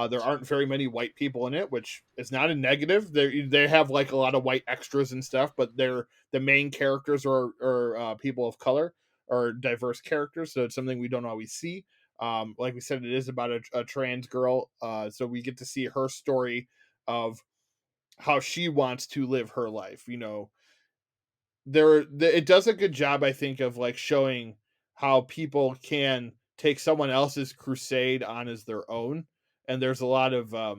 There aren't very many white people in it, which is not a negative. They have like a lot of white extras and stuff, but the main characters are people of color or diverse characters, so it's something we don't always see. Like we said, it is about a trans girl, so we get to see her story of how she wants to live her life. It does a good job, I think, of like showing how people can take someone else's crusade on as their own. And there's a lot of I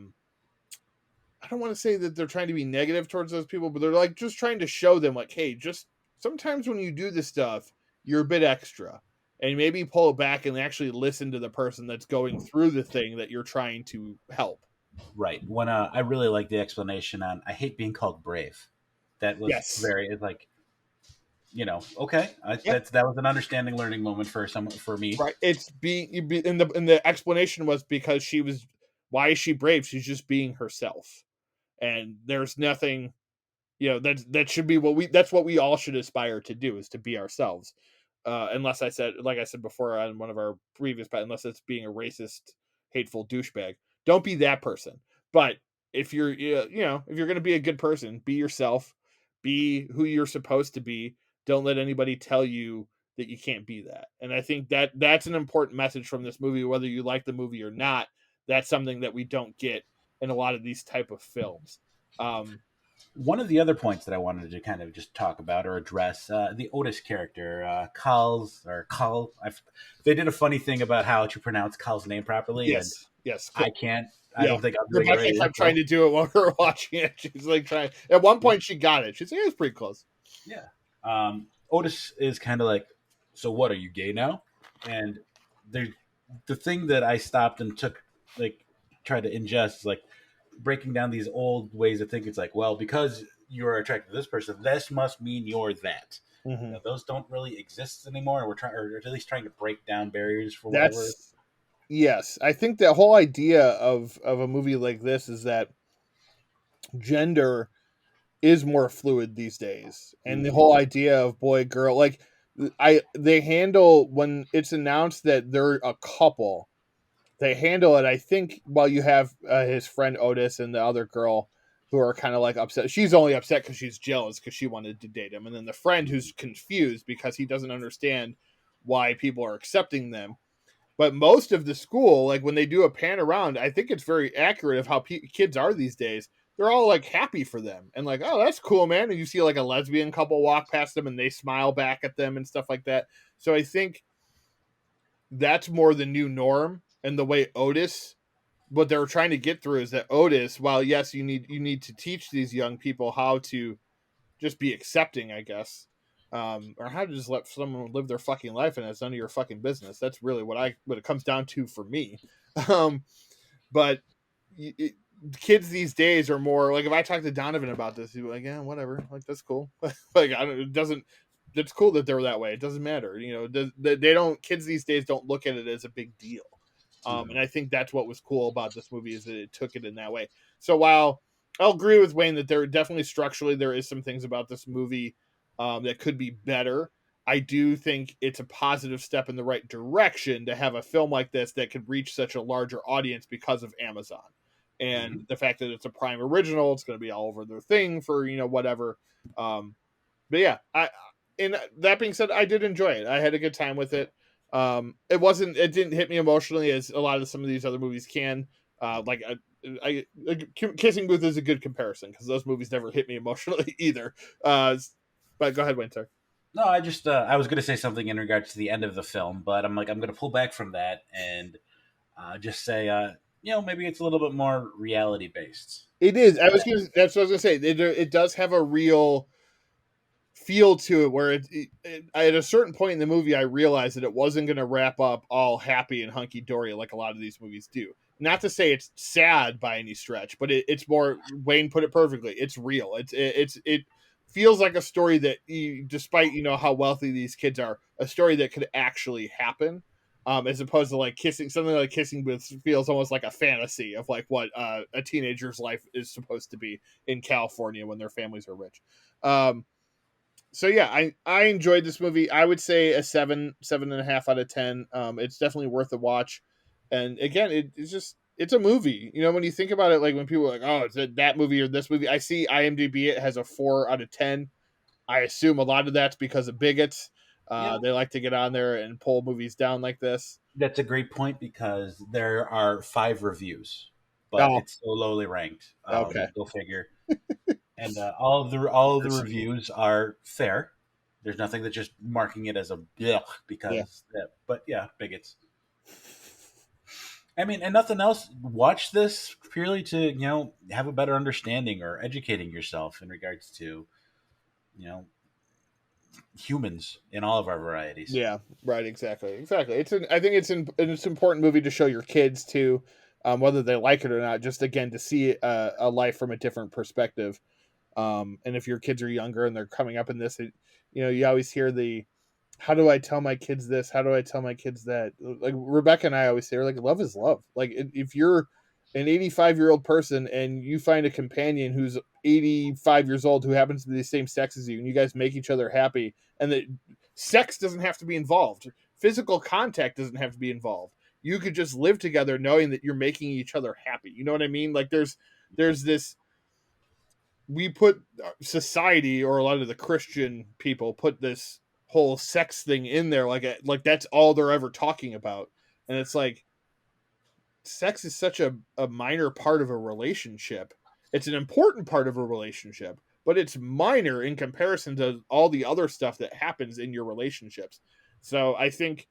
don't want to say that they're trying to be negative towards those people, but they're like just trying to show them like, hey, just sometimes when you do this stuff, you're a bit extra. And maybe pull it back and actually listen to the person that's going through the thing that you're trying to help. Right. When I really like the explanation on I hate being called brave. That was Yes. very, it's like, okay, Yep. that was an understanding learning moment for me. Right. It's and the explanation was because she was, why is she brave? She's just being herself. And there's nothing, that should be that's what we all should aspire to do, is to be ourselves. Unless like I said before on one of our previous, unless it's being a racist, hateful douchebag, don't be that person. But if you're, if you're going to be a good person, be yourself, be who you're supposed to be. Don't let anybody tell you that you can't be that. And I think that's an important message from this movie, whether you like the movie or not. That's something that we don't get in a lot of these type of films. um One of the other points that I wanted to kind of just talk about or address, the Otis character, Carl. They did a funny thing about how to pronounce Carl's name properly, and yes, yes. I can't. I Yeah, don't think I'm doing it Rebecca right either. kept trying to do it while we were watching it. She's like trying. At one point, she got it. She's like, "It's pretty close." Yeah. Otis is kind of like, so what? Are you gay now? And the thing that I stopped and took, like, tried to ingest is like breaking down these old ways of thinking. It's like, well, because you're attracted to this person, this must mean you're that. You Hmm. know, those don't really exist anymore. We're trying, or at least trying to break down barriers for whatever. That's yes. I think the whole idea of a movie like this is that gender is more fluid these days, and the Mm-hmm. whole idea of boy girl, like I they handle when it's announced that they're a couple, they handle it, I think, while you have his friend Otis and the other girl who are kind of like upset. She's only upset because she's jealous because she wanted to date him, and then the friend who's confused because he doesn't understand why people are accepting them. But most of the school, like when they do a pan around, I think it's very accurate of how kids are these days. They're all like happy for them and like, oh, that's cool, man. And you see like a lesbian couple walk past them and they smile back at them and stuff like that. So I think that's more the new norm. And the way Otis, what they were trying to get through is that Otis, while yes, you need to teach these young people how to just be accepting, I guess, or how to just let someone live their fucking life, and it's none of your fucking business. That's really what it comes down to for me. Um, but it, kids these days are more like if I talk to Donovan about this, he'd be like, "Yeah, whatever. Like that's cool. Like I don't. It doesn't. It's cool that they're that way. It doesn't matter. You know, they don't. Kids these days don't look at it as a big deal. And I think that's what was cool about this movie is that it took it in that way. So while I'll agree with Wayne that there definitely structurally there is some things about this movie that could be better. I do think it's a positive step in the right direction to have a film like this that could reach such a larger audience because of Amazon Mm-hmm. and the fact that it's a Prime original. It's going to be all over their thing for whatever. Um, but yeah, I and that being said, I did enjoy it. I had a good time with it. It didn't hit me emotionally as a lot of some of these other movies can. Like Kissing Booth is a good comparison because those movies never hit me emotionally either. But go ahead, Winter. No, I just I was going to say something in regards to the end of the film, but I'm like I'm going to pull back from that and just say you know, maybe it's a little bit more reality based. It is. That's what I was gonna say. It does have a real feel to it where at a certain point in the movie I realized that it wasn't going to wrap up all happy and hunky-dory like a lot of these movies do. Not to say it's sad by any stretch, but it's more, Wayne put it perfectly, it's real. It feels like a story that despite how wealthy these kids are, a story that could actually happen. As opposed to like something like Kissing Booth feels almost like a fantasy of like what a teenager's life is supposed to be in California when their families are rich. So yeah, I enjoyed this movie. I would say a 7.5 out of 10. It's definitely worth a watch. And again, it's a movie. When you think about it, like when people are like, oh, it's that movie or this movie, I see IMDb it has a 4 out of 10. I assume a lot of that's because of bigots. Yep. They like to get on there and pull movies down like this. That's a great point because there are 5 reviews, but Oh, it's so lowly ranked. okay. Go figure. And all of the reviews are fair. There's nothing that's just marking it as a yuck Yeah. because, but yeah, bigots. I mean, and nothing else. Watch this purely to have a better understanding or educating yourself in regards to you know humans in all of our varieties. Yeah, right. Exactly. I think it's an important movie to show your kids too, whether they like it or not. Just again to see a life from a different perspective. And if your kids are younger and they're coming up in this, you always hear the, how do I tell my kids this? How do I tell my kids that? Like Rebecca and I always say, like, love is love. Like if you're an 85-year-old person and you find a companion who's 85 years old who happens to be the same sex as you and you guys make each other happy and that sex doesn't have to be involved, physical contact doesn't have to be involved, you could just live together knowing that you're making each other happy. You know what I mean? Like there's this, we put society, or a lot of the Christian people put this whole sex thing in there like that's all they're ever talking about. And it's like sex is such a minor part of a relationship. It's an important part of a relationship, but it's minor in comparison to all the other stuff that happens in your relationships. So I think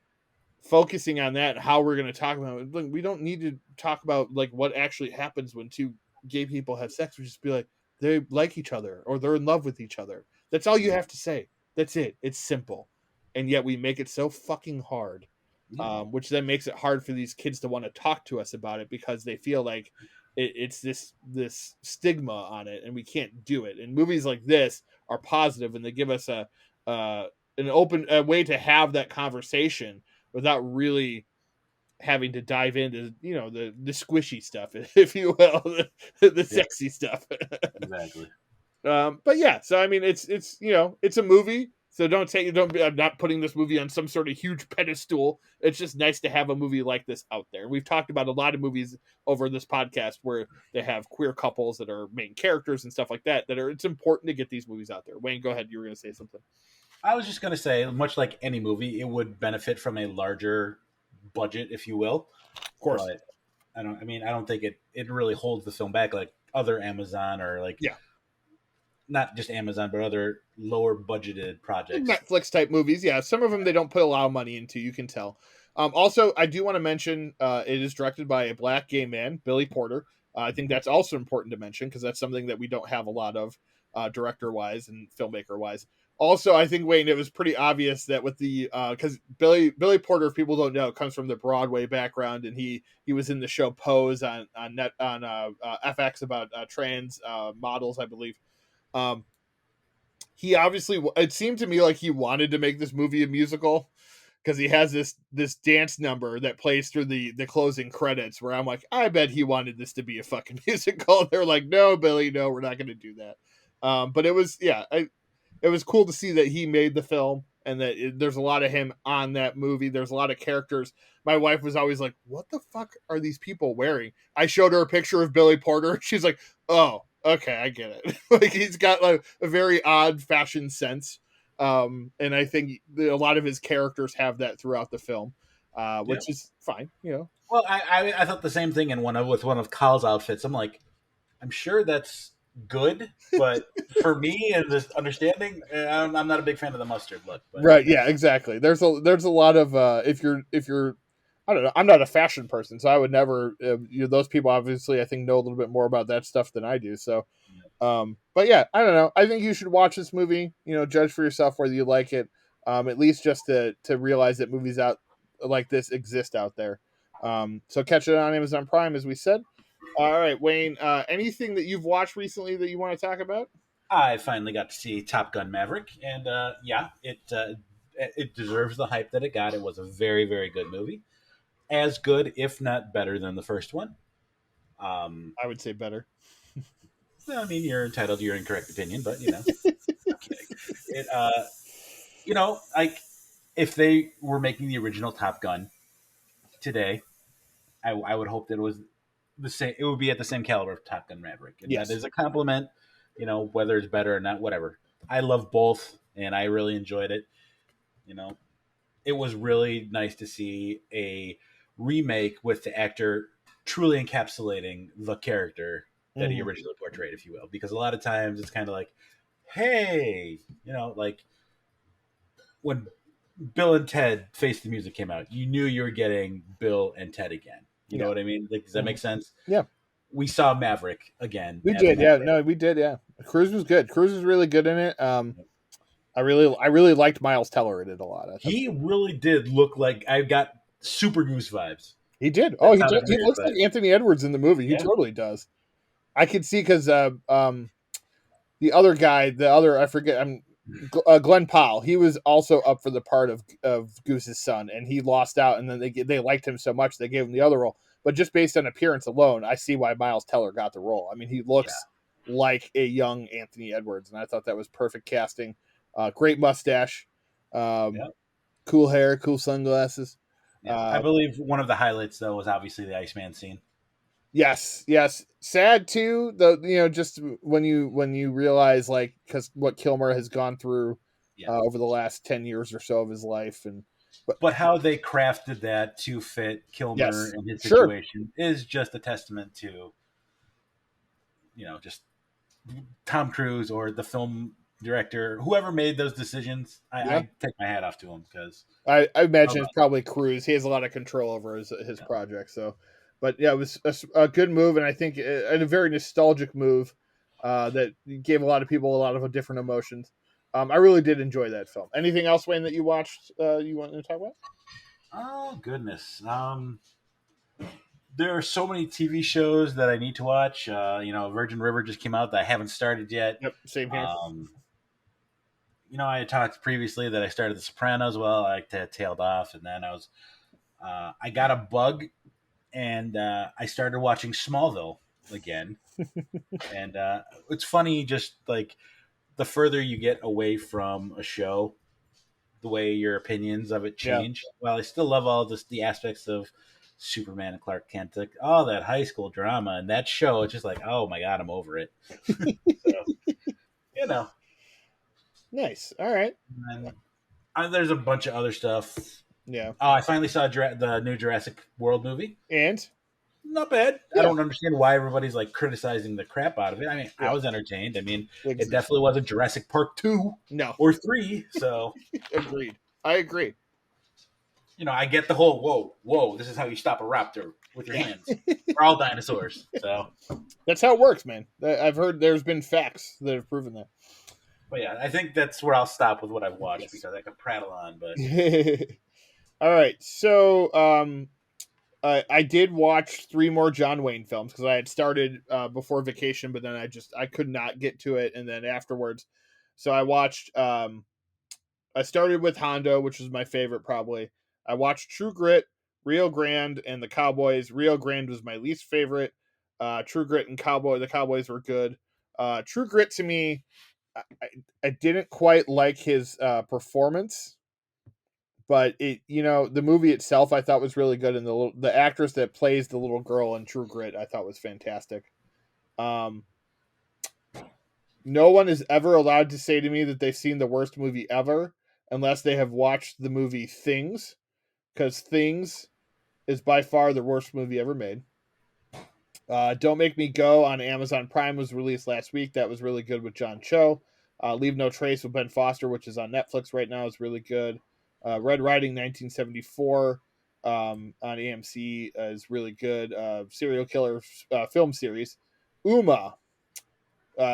focusing on that, how we're going to talk about it, we don't need to talk about like what actually happens when two gay people have sex. We just be like, they like each other or they're in love with each other. That's all you have to say. That's it. It's simple. And yet we make it so fucking hard, Yeah. which then makes it hard for these kids to want to talk to us about it because they feel like it's this stigma on it and we can't do it. And movies like this are positive and they give us an open a way to have that conversation without really having to dive into the squishy stuff, if you will, the Yeah, sexy stuff. exactly. But yeah, so I mean, it's it's a movie, so don't be, I'm not putting this movie on some sort of huge pedestal. It's just nice to have a movie like this out there. We've talked about a lot of movies over this podcast where they have queer couples that are main characters and stuff like that. It's important to get these movies out there. Wayne, go ahead. You were going to say something. I was just going to say, much like any movie, it would benefit from a larger budget, if you will. Of course, But I don't think it really holds the film back like other Amazon or like yeah, not just Amazon, but other lower budgeted projects. Netflix type movies. Yeah, some of them they don't put a lot of money into. You can tell. Also, I do want to mention it is directed by a black gay man, Billy Porter. I think that's also important to mention because that's something that we don't have a lot of director wise and filmmaker wise. Also, I think Wayne, it was pretty obvious that with the because Billy Porter, if people don't know, comes from the Broadway background, and he was in the show Pose on FX about trans models, I believe. Um, he obviously, it seemed to me like he wanted to make this movie a musical because he has this dance number that plays through the closing credits where I'm like, I bet he wanted this to be a fucking musical. They're like, no, Billy, no, we're not going to do that. But it was, yeah, it was cool to see that he made the film and that there's a lot of him on that movie. There's a lot of characters. My wife was always like, what the fuck are these people wearing? I showed her a picture of Billy Porter. She's like, oh, okay, I get it. Like he's got like a very odd fashion sense. And I think a lot of his characters have that throughout the film, Yeah. which is fine, you know. Well, I thought the same thing with one of Kyle's outfits. I'm like, I'm sure that's good, but for me and this understanding, I'm not a big fan of the mustard look. But Right, yeah, exactly. There's a lot of if you're I don't know. I'm not a fashion person, so I would never. Those people obviously, I think, know a little bit more about that stuff than I do. So, but yeah, I don't know. I think you should watch this movie. Judge for yourself whether you like it. At least just to realize that movies out like this exist out there. So catch it on Amazon Prime, as we said. All right, Wayne. Anything that you've watched recently that you want to talk about? I finally got to see Top Gun Maverick, and yeah, it deserves the hype that it got. It was a very, very good movie, as good, if not better, than the first one. I would say better. Well, I mean, you're entitled to your incorrect opinion, but I'm kidding. It, like if they were making the original Top Gun today, I would hope that it was the same. It would be at the same caliber of Top Gun Maverick, and Yes. that is a compliment. Whether it's better or not, whatever. I love both, and I really enjoyed it. It was really nice to see a remake with the actor truly encapsulating the character that he originally portrayed, if you will. Because a lot of times it's kind of like, hey, like when Bill and Ted Face the Music came out, you knew you were getting Bill and Ted again. You know what I mean? Like, does that make sense? Yeah. We saw Maverick again. We did, yeah. No, we did, yeah. Cruise was good. Cruise was really good in it. I really liked Miles Teller in it a lot. He really did look like I got super Goose vibes. He did. Oh, he looks like Anthony Edwards in the movie. He totally does. I could see because the other guy, I forget, Glenn Powell. He was also up for the part of Goose's son, and he lost out. And then they liked him so much they gave him the other role. But just based on appearance alone, I see why Miles Teller got the role. I mean, he looks like a young Anthony Edwards, and I thought that was perfect casting. Great mustache, cool hair, cool sunglasses. Yeah, I believe one of the highlights though was obviously the Iceman scene. Yes. Sad too. Just when you realize because what Kilmer has gone through over the last 10 years or so of his life, but how they crafted that to fit Kilmer and his situation is just a testament to just Tom Cruise or the film director, whoever made those decisions. I take my hat off to him because I imagine it's probably Cruise. He has a lot of control over his project. So, but yeah, it was a good move, and I think a very nostalgic move that gave a lot of people a lot of different emotions. I really did enjoy that film. Anything else, Wayne, that you watched? You want to talk about? Oh goodness. There are so many TV shows that I need to watch. Virgin River just came out that I haven't started yet. Yep, same here. I had talked previously that I started The Sopranos. Well, I tailed off, and then I got a bug, and I started watching Smallville again. And it's funny, just like the further you get away from a show, the way your opinions of it Yeah. change. While I still love all the aspects of Superman and Clark Kent, like all that high school drama and that show, it's just like, oh my god, I'm over it. So you know, Nice. All right. and there's a bunch of other stuff. Yeah. Oh, I finally saw the new Jurassic World movie. And Not bad. I yeah. don't understand why everybody's like criticizing the crap out of it. I mean, I Yeah. was entertained. I mean, it Exactly. definitely wasn't Jurassic Park 2 No. or 3. So, Agreed. I agree. I get the whole whoa, this is how you stop a raptor with your hands. We're all dinosaurs. So, That's how it works, man. I've heard there's been facts that have proven that. but yeah, I think that's where I'll stop with what I've watched Yes. because I could prattle on. But All right. So, I did watch 3 more John Wayne films because I had started before vacation, but then I could not get to it, and then afterwards, so I watched. I started with Hondo, which was my favorite probably. I watched True Grit, Rio Grande, and the Cowboys. Rio Grande was my least favorite. True Grit and the Cowboys were good. True Grit to me, I didn't quite like his performance, but the movie itself I thought was really good, and the actress that plays the little girl in True Grit I thought was fantastic. Um, no one is ever allowed to say to me that they've seen the worst movie ever unless they have watched the movie Things, because Things is by far the worst movie ever made. Don't Make Me Go on Amazon Prime was released last week. That was really good with John Cho. Leave No Trace with Ben Foster, which is on Netflix right now, is really good. Red Riding 1974 on AMC is really good. Serial killer film series. Uma,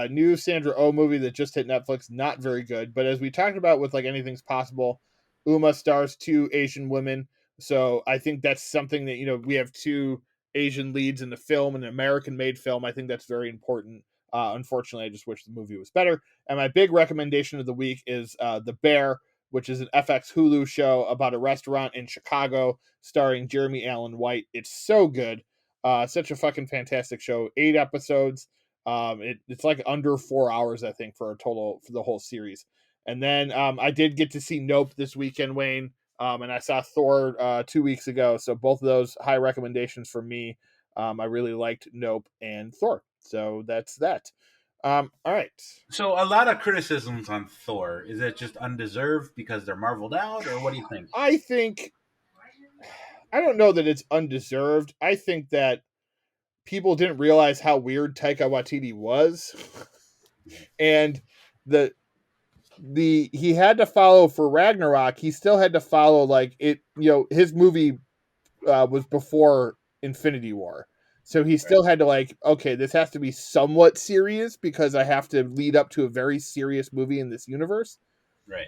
new Sandra Oh movie that just hit Netflix, not very good. But as we talked about with like Anything's Possible, Uma stars 2 Asian women. So I think that's something that, we have 2 Asian leads in the film, an American made film. I think that's very important. Unfortunately, I just wish the movie was better. And my big recommendation of the week is The Bear, which is an FX Hulu show about a restaurant in Chicago starring Jeremy Allen White. It's so good. Such a fucking fantastic show. 8 episodes. It's like under 4 hours, I think, for the whole series. And then I did get to see Nope this weekend, Wayne. And I saw Thor 2 weeks ago. So both of those high recommendations for me. I really liked Nope and Thor. So that's that. All right. so a lot of criticisms on Thor. Is it just undeserved because they're marveled out, or what do you think? I don't know that it's undeserved. I think that people didn't realize how weird Taika Waititi was. And the he had to follow for Ragnarok. He still had to follow like it. His movie was before Infinity War, so he still had to like, okay, this has to be somewhat serious because I have to lead up to a very serious movie in this universe. Right.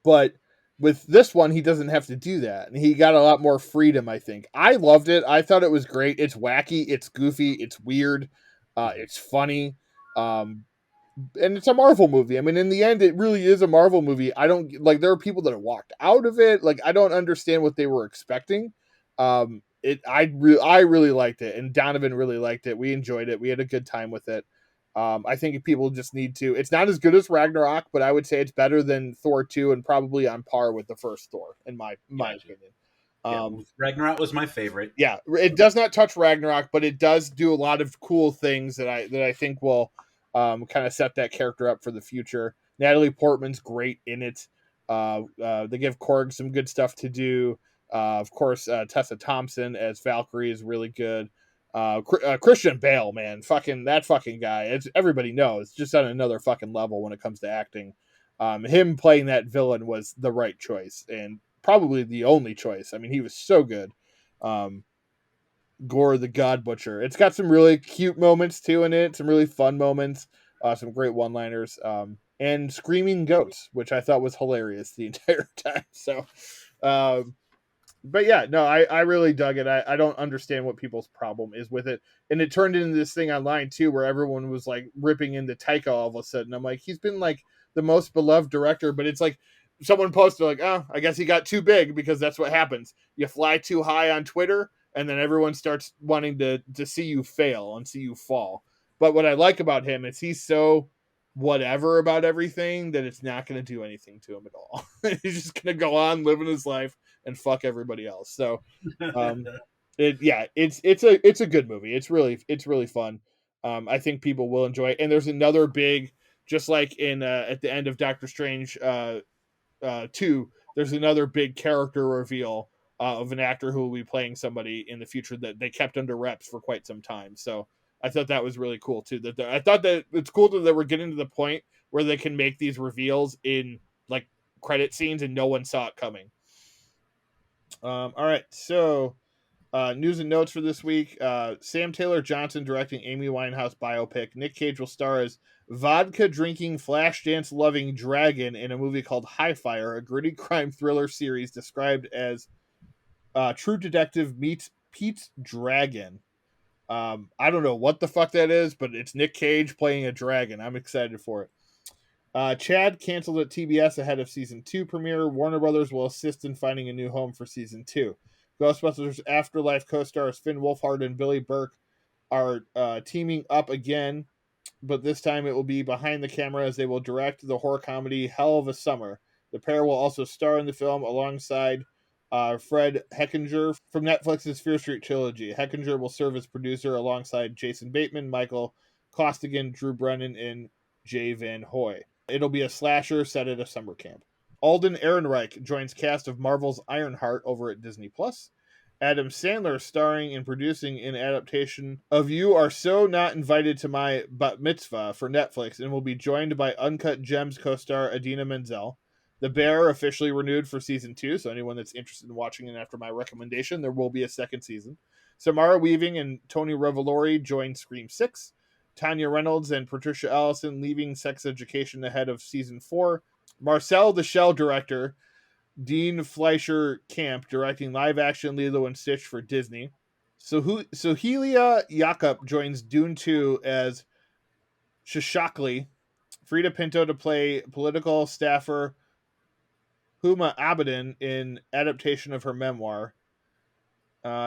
But with this one, he doesn't have to do that, and he got a lot more freedom. I think I loved it. I thought it was great. It's wacky. It's goofy. It's weird. It's funny. And it's a Marvel movie. I mean, in the end, it really is a Marvel movie. I don't like. There are people that have walked out of it. Like, I don't understand what they were expecting. I really liked it, and Donovan really liked it. We enjoyed it. We had a good time with it. I think people just need to. It's not as good as Ragnarok, but I would say it's better than Thor 2 and probably on par with the first Thor, in my opinion. Yeah, Ragnarok was my favorite. Yeah, it does not touch Ragnarok, but it does do a lot of cool things that I think will kind of set that character up for the future. Natalie Portman's great in it. They give Korg some good stuff to do. Of course, Tessa Thompson as Valkyrie is really good. Christian Bale, man, that fucking guy. Everybody knows, just on another fucking level when it comes to acting. Him playing that villain was the right choice and probably the only choice. I mean, he was so good. Gore the God Butcher. It's got some really cute moments too in it, some really fun moments, some great one-liners, and screaming goats, which I thought was hilarious the entire time. So, but yeah, no, I really dug it. I don't understand what people's problem is with it, and it turned into this thing online too, where everyone was like ripping into Taika all of a sudden. I'm like, he's been like the most beloved director, but it's like someone posted like, oh, I guess he got too big, because that's what happens. You fly too high on Twitter, and then everyone starts wanting to see you fail and see you fall. But what I like about him is he's so whatever about everything that it's not going to do anything to him at all. He's just going to go on living his life and fuck everybody else. So, um, it's a good movie. It's really fun. I think people will enjoy it. And there's another big, just like in at the end of Doctor Strange 2, there's another big character reveal of an actor who will be playing somebody in the future that they kept under wraps for quite some time. So I thought that was really cool too. I thought that it's cool that we're getting to the point where they can make these reveals in like credit scenes and no one saw it coming. All right, so news and notes for this week. Sam Taylor Johnson directing Amy Winehouse biopic. Nick Cage will star as vodka drinking, flash dance loving dragon in a movie called High Fire, a gritty crime thriller series described as True Detective meets Pete's Dragon. I don't know what the fuck that is, but it's Nick Cage playing a dragon. I'm excited for it. Chad canceled at TBS ahead of season 2 premiere. Warner Brothers will assist in finding a new home for season 2. Ghostbusters Afterlife co-stars Finn Wolfhard and Billy Burke are teaming up again, but this time it will be behind the camera as they will direct the horror comedy Hell of a Summer. The pair will also star in the film alongside Fred Hechinger from Netflix's Fear Street trilogy. Hechinger will serve as producer alongside Jason Bateman, Michael Costigan, Drew Brennan, and Jay Van Hoy. It'll be a slasher set at a summer camp. Alden Ehrenreich joins cast of Marvel's Ironheart over at Disney+. Adam Sandler starring and producing an adaptation of You Are So Not Invited to My Bat Mitzvah for Netflix and will be joined by Uncut Gems co-star Idina Menzel. The Bear officially renewed for season 2, so anyone that's interested in watching it after my recommendation, there will be a second season. Samara Weaving and Tony Revolori join Scream 6. Tanya Reynolds and Patricia Allison leaving Sex Education ahead of season 4. Marcel the Shell director Dean Fleischer Camp directing live-action Lilo and Stitch for Disney. Sohelia Jakob joins Dune 2 as Shishakli. Frida Pinto to play political staffer Huma Abedin in adaptation of her memoir.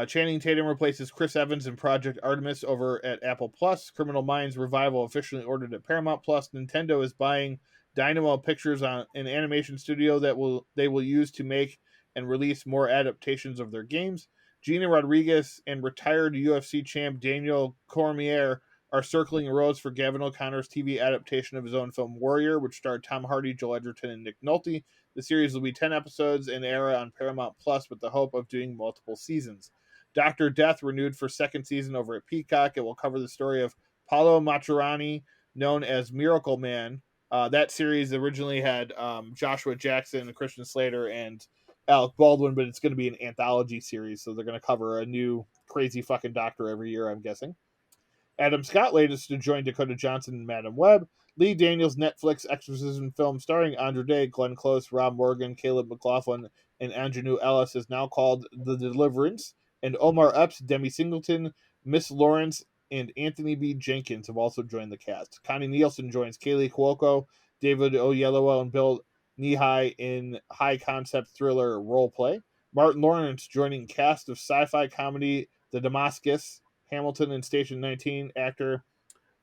Channing Tatum replaces Chris Evans in Project Artemis over at Apple Plus. Criminal Minds revival officially ordered at Paramount Plus. Nintendo is buying Dynamo Pictures on an animation studio that they will use to make and release more adaptations of their games. Gina Rodriguez and retired UFC champ Daniel Cormier are circling roads for Gavin O'Connor's TV adaptation of his own film Warrior, which starred Tom Hardy, Joel Edgerton, and Nick Nolte. The series will be 10 episodes and air on Paramount Plus with the hope of doing multiple seasons. Dr. Death renewed for second season over at Peacock. It will cover the story of Paolo Maturani, known as Miracle Man. That series originally had Joshua Jackson, Christian Slater, and Alec Baldwin, but it's going to be an anthology series, so they're going to cover a new crazy fucking doctor every year, I'm guessing. Adam Scott latest to join Dakota Johnson and Madam Web. Lee Daniels' Netflix exorcism film starring Andra Day, Glenn Close, Rob Morgan, Caleb McLaughlin, and Anjanou Ellis is now called The Deliverance, and Omar Epps, Demi Singleton, Miss Lawrence, and Anthony B. Jenkins have also joined the cast. Connie Nielsen joins Kaylee Cuoco, David Oyelowo, and Bill Nihai in high-concept thriller Role Play. Martin Lawrence joining cast of sci-fi comedy The Damascus. Hamilton and Station 19 actor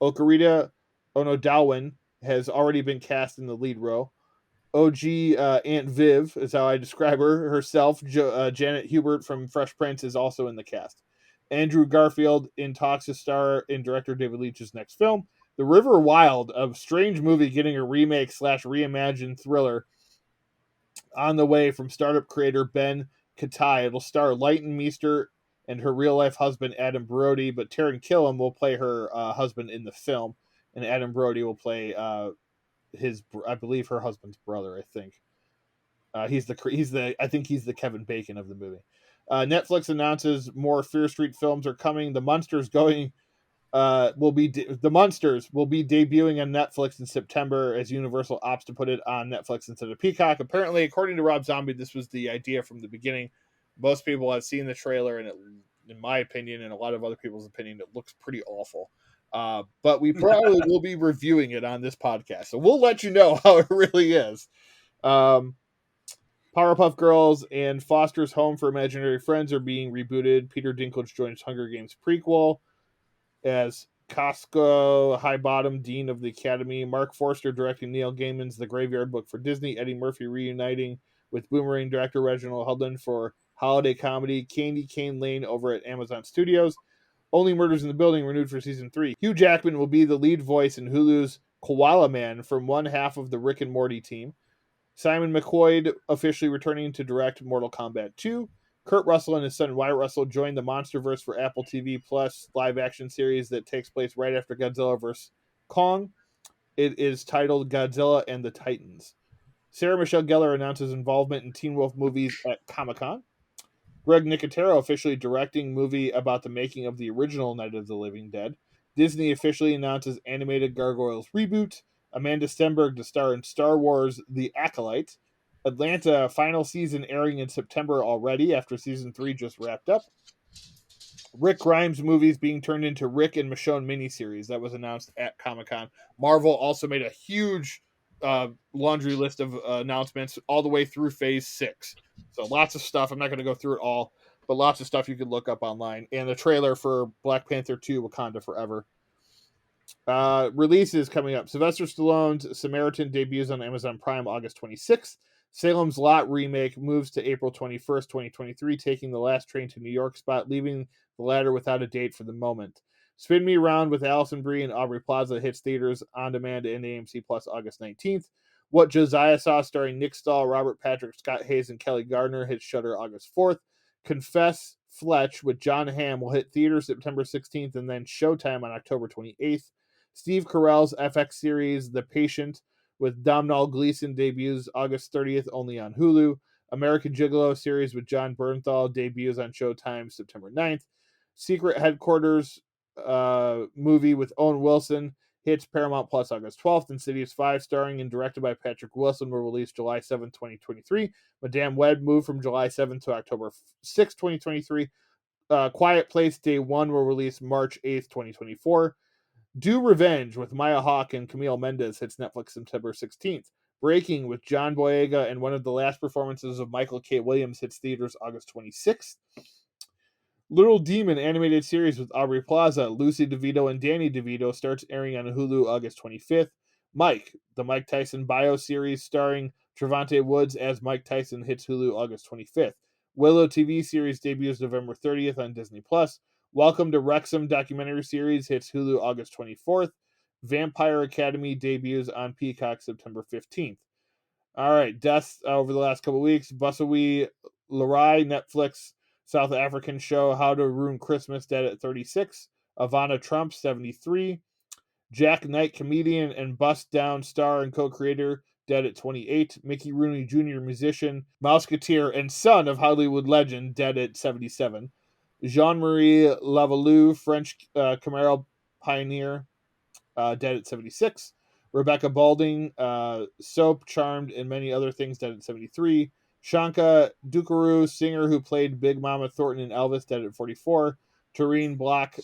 Okarita Onodalwin has already been cast in the lead role. OG Aunt Viv is how I describe her herself. Janet Hubert from Fresh Prince is also in the cast. Andrew Garfield in talks to star in director David Leitch's next film. The River Wild, a strange movie getting a remake / reimagined thriller on the way from startup creator Ben Katai. It'll star Leighton Meester and her real-life husband, Adam Brody, but Taran Killam will play her husband in the film, and Adam Brody will play I believe her husband's brother, I think. He's the Kevin Bacon of the movie. Netflix announces more Fear Street films are coming. The Munsters will be debuting on Netflix in September, as Universal opts to put it on Netflix instead of Peacock. Apparently, according to Rob Zombie, this was the idea from the beginning. Most people have seen the trailer, and in my opinion, and a lot of other people's opinion, it looks pretty awful. But we probably will be reviewing it on this podcast, so we'll let you know how it really is. Powerpuff Girls and Foster's Home for Imaginary Friends are being rebooted. Peter Dinklage joins Hunger Games prequel as Costco Highbottom, Dean of the Academy. Mark Forster directing Neil Gaiman's The Graveyard Book for Disney. Eddie Murphy reuniting with Boomerang director Reginald Hudlin for holiday comedy Candy Cane Lane over at Amazon Studios. Only Murders in the Building renewed for season 3. Hugh Jackman will be the lead voice in Hulu's Koala Man from one half of the Rick and Morty team. Simon McQuoid officially returning to direct Mortal Kombat 2. Kurt Russell and his son Wyatt Russell joined the MonsterVerse for Apple TV Plus live-action series that takes place right after Godzilla vs. Kong. It is titled Godzilla and the Titans. Sarah Michelle Gellar announces involvement in Teen Wolf movies at Comic-Con. Greg Nicotero officially directing movie about the making of the original Night of the Living Dead. Disney officially announces animated Gargoyles reboot. Amanda Stenberg to star in Star Wars The Acolyte. Atlanta final season airing in September already after season 3 just wrapped up. Rick Grimes movies being turned into Rick and Michonne miniseries. That was announced at Comic-Con. Marvel also made a huge laundry list of announcements all the way through phase 6. So lots of stuff. I'm not going to go through it all, but lots of stuff you can look up online. And the trailer for Black Panther 2 Wakanda Forever. Releases coming up. Sylvester Stallone's Samaritan debuts on Amazon Prime August 26th. Salem's Lot remake moves to April 21st, 2023, taking the last train to New York spot, leaving the latter without a date for the moment. Spin Me Around with Alison Brie and Aubrey Plaza hits theaters on demand and AMC Plus August 19th. What Josiah Saw starring Nick Stahl, Robert Patrick, Scott Hayes, and Kelly Gardner hits Shudder August 4th. Confess Fletch with John Hamm will hit theaters September 16th and then Showtime on October 28th. Steve Carell's FX series The Patient with Domhnall Gleeson debuts August 30th only on Hulu. American Gigolo series with John Bernthal debuts on Showtime September 9th. Secret Headquarters movie with Owen Wilson hits Paramount Plus August 12th. Insidious 5 starring and directed by Patrick Wilson will release July 7th, 2023. Madame Web moved from July 7th to October 6th, 2023. Quiet Place Day 1 will release March 8th, 2024. Do Revenge with Maya Hawke and Camille Mendes hits Netflix September 16th. Breaking with John Boyega and one of the last performances of Michael K. Williams hits theaters August 26th. Little Demon animated series with Aubrey Plaza, Lucy DeVito, and Danny DeVito starts airing on Hulu August 25th. Mike, the Mike Tyson bio series starring Trevante Woods as Mike Tyson hits Hulu August 25th. Willow TV series debuts November 30th on Disney+. Welcome to Wrexham documentary series hits Hulu August 24th. Vampire Academy debuts on Peacock September 15th. All right, deaths over the last couple weeks. Busawi Larai, Netflix South African show How to Ruin Christmas, dead at 36. Ivana Trump, 73. Jack Knight, comedian and Bust Down star and co-creator, dead at 28. Mickey Rooney Jr., musician, Mouseketeer, and son of Hollywood legend, dead at 77. Jean-Marie Lavalou, French Camaro pioneer, dead at 76. Rebecca Balding, Soap, Charmed, and many other things, dead at 73. Shanka Dukaru, singer who played Big Mama Thornton in Elvis, dead at 44. Tareen Block,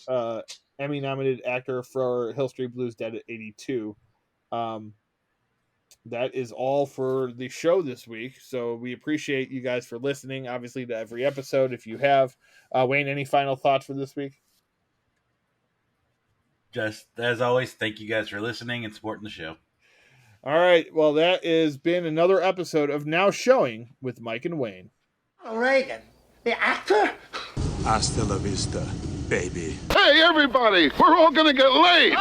Emmy-nominated actor for Hill Street Blues, dead at 82. That is all for the show this week. So we appreciate you guys for listening, obviously, to every episode. If you have, Wayne, any final thoughts for this week? Just as always, thank you guys for listening and supporting the show. All right. Well, that has been another episode of Now Showing with Mike and Wayne. Reagan, the actor? Hasta la vista, baby. Hey, everybody, we're all gonna get laid.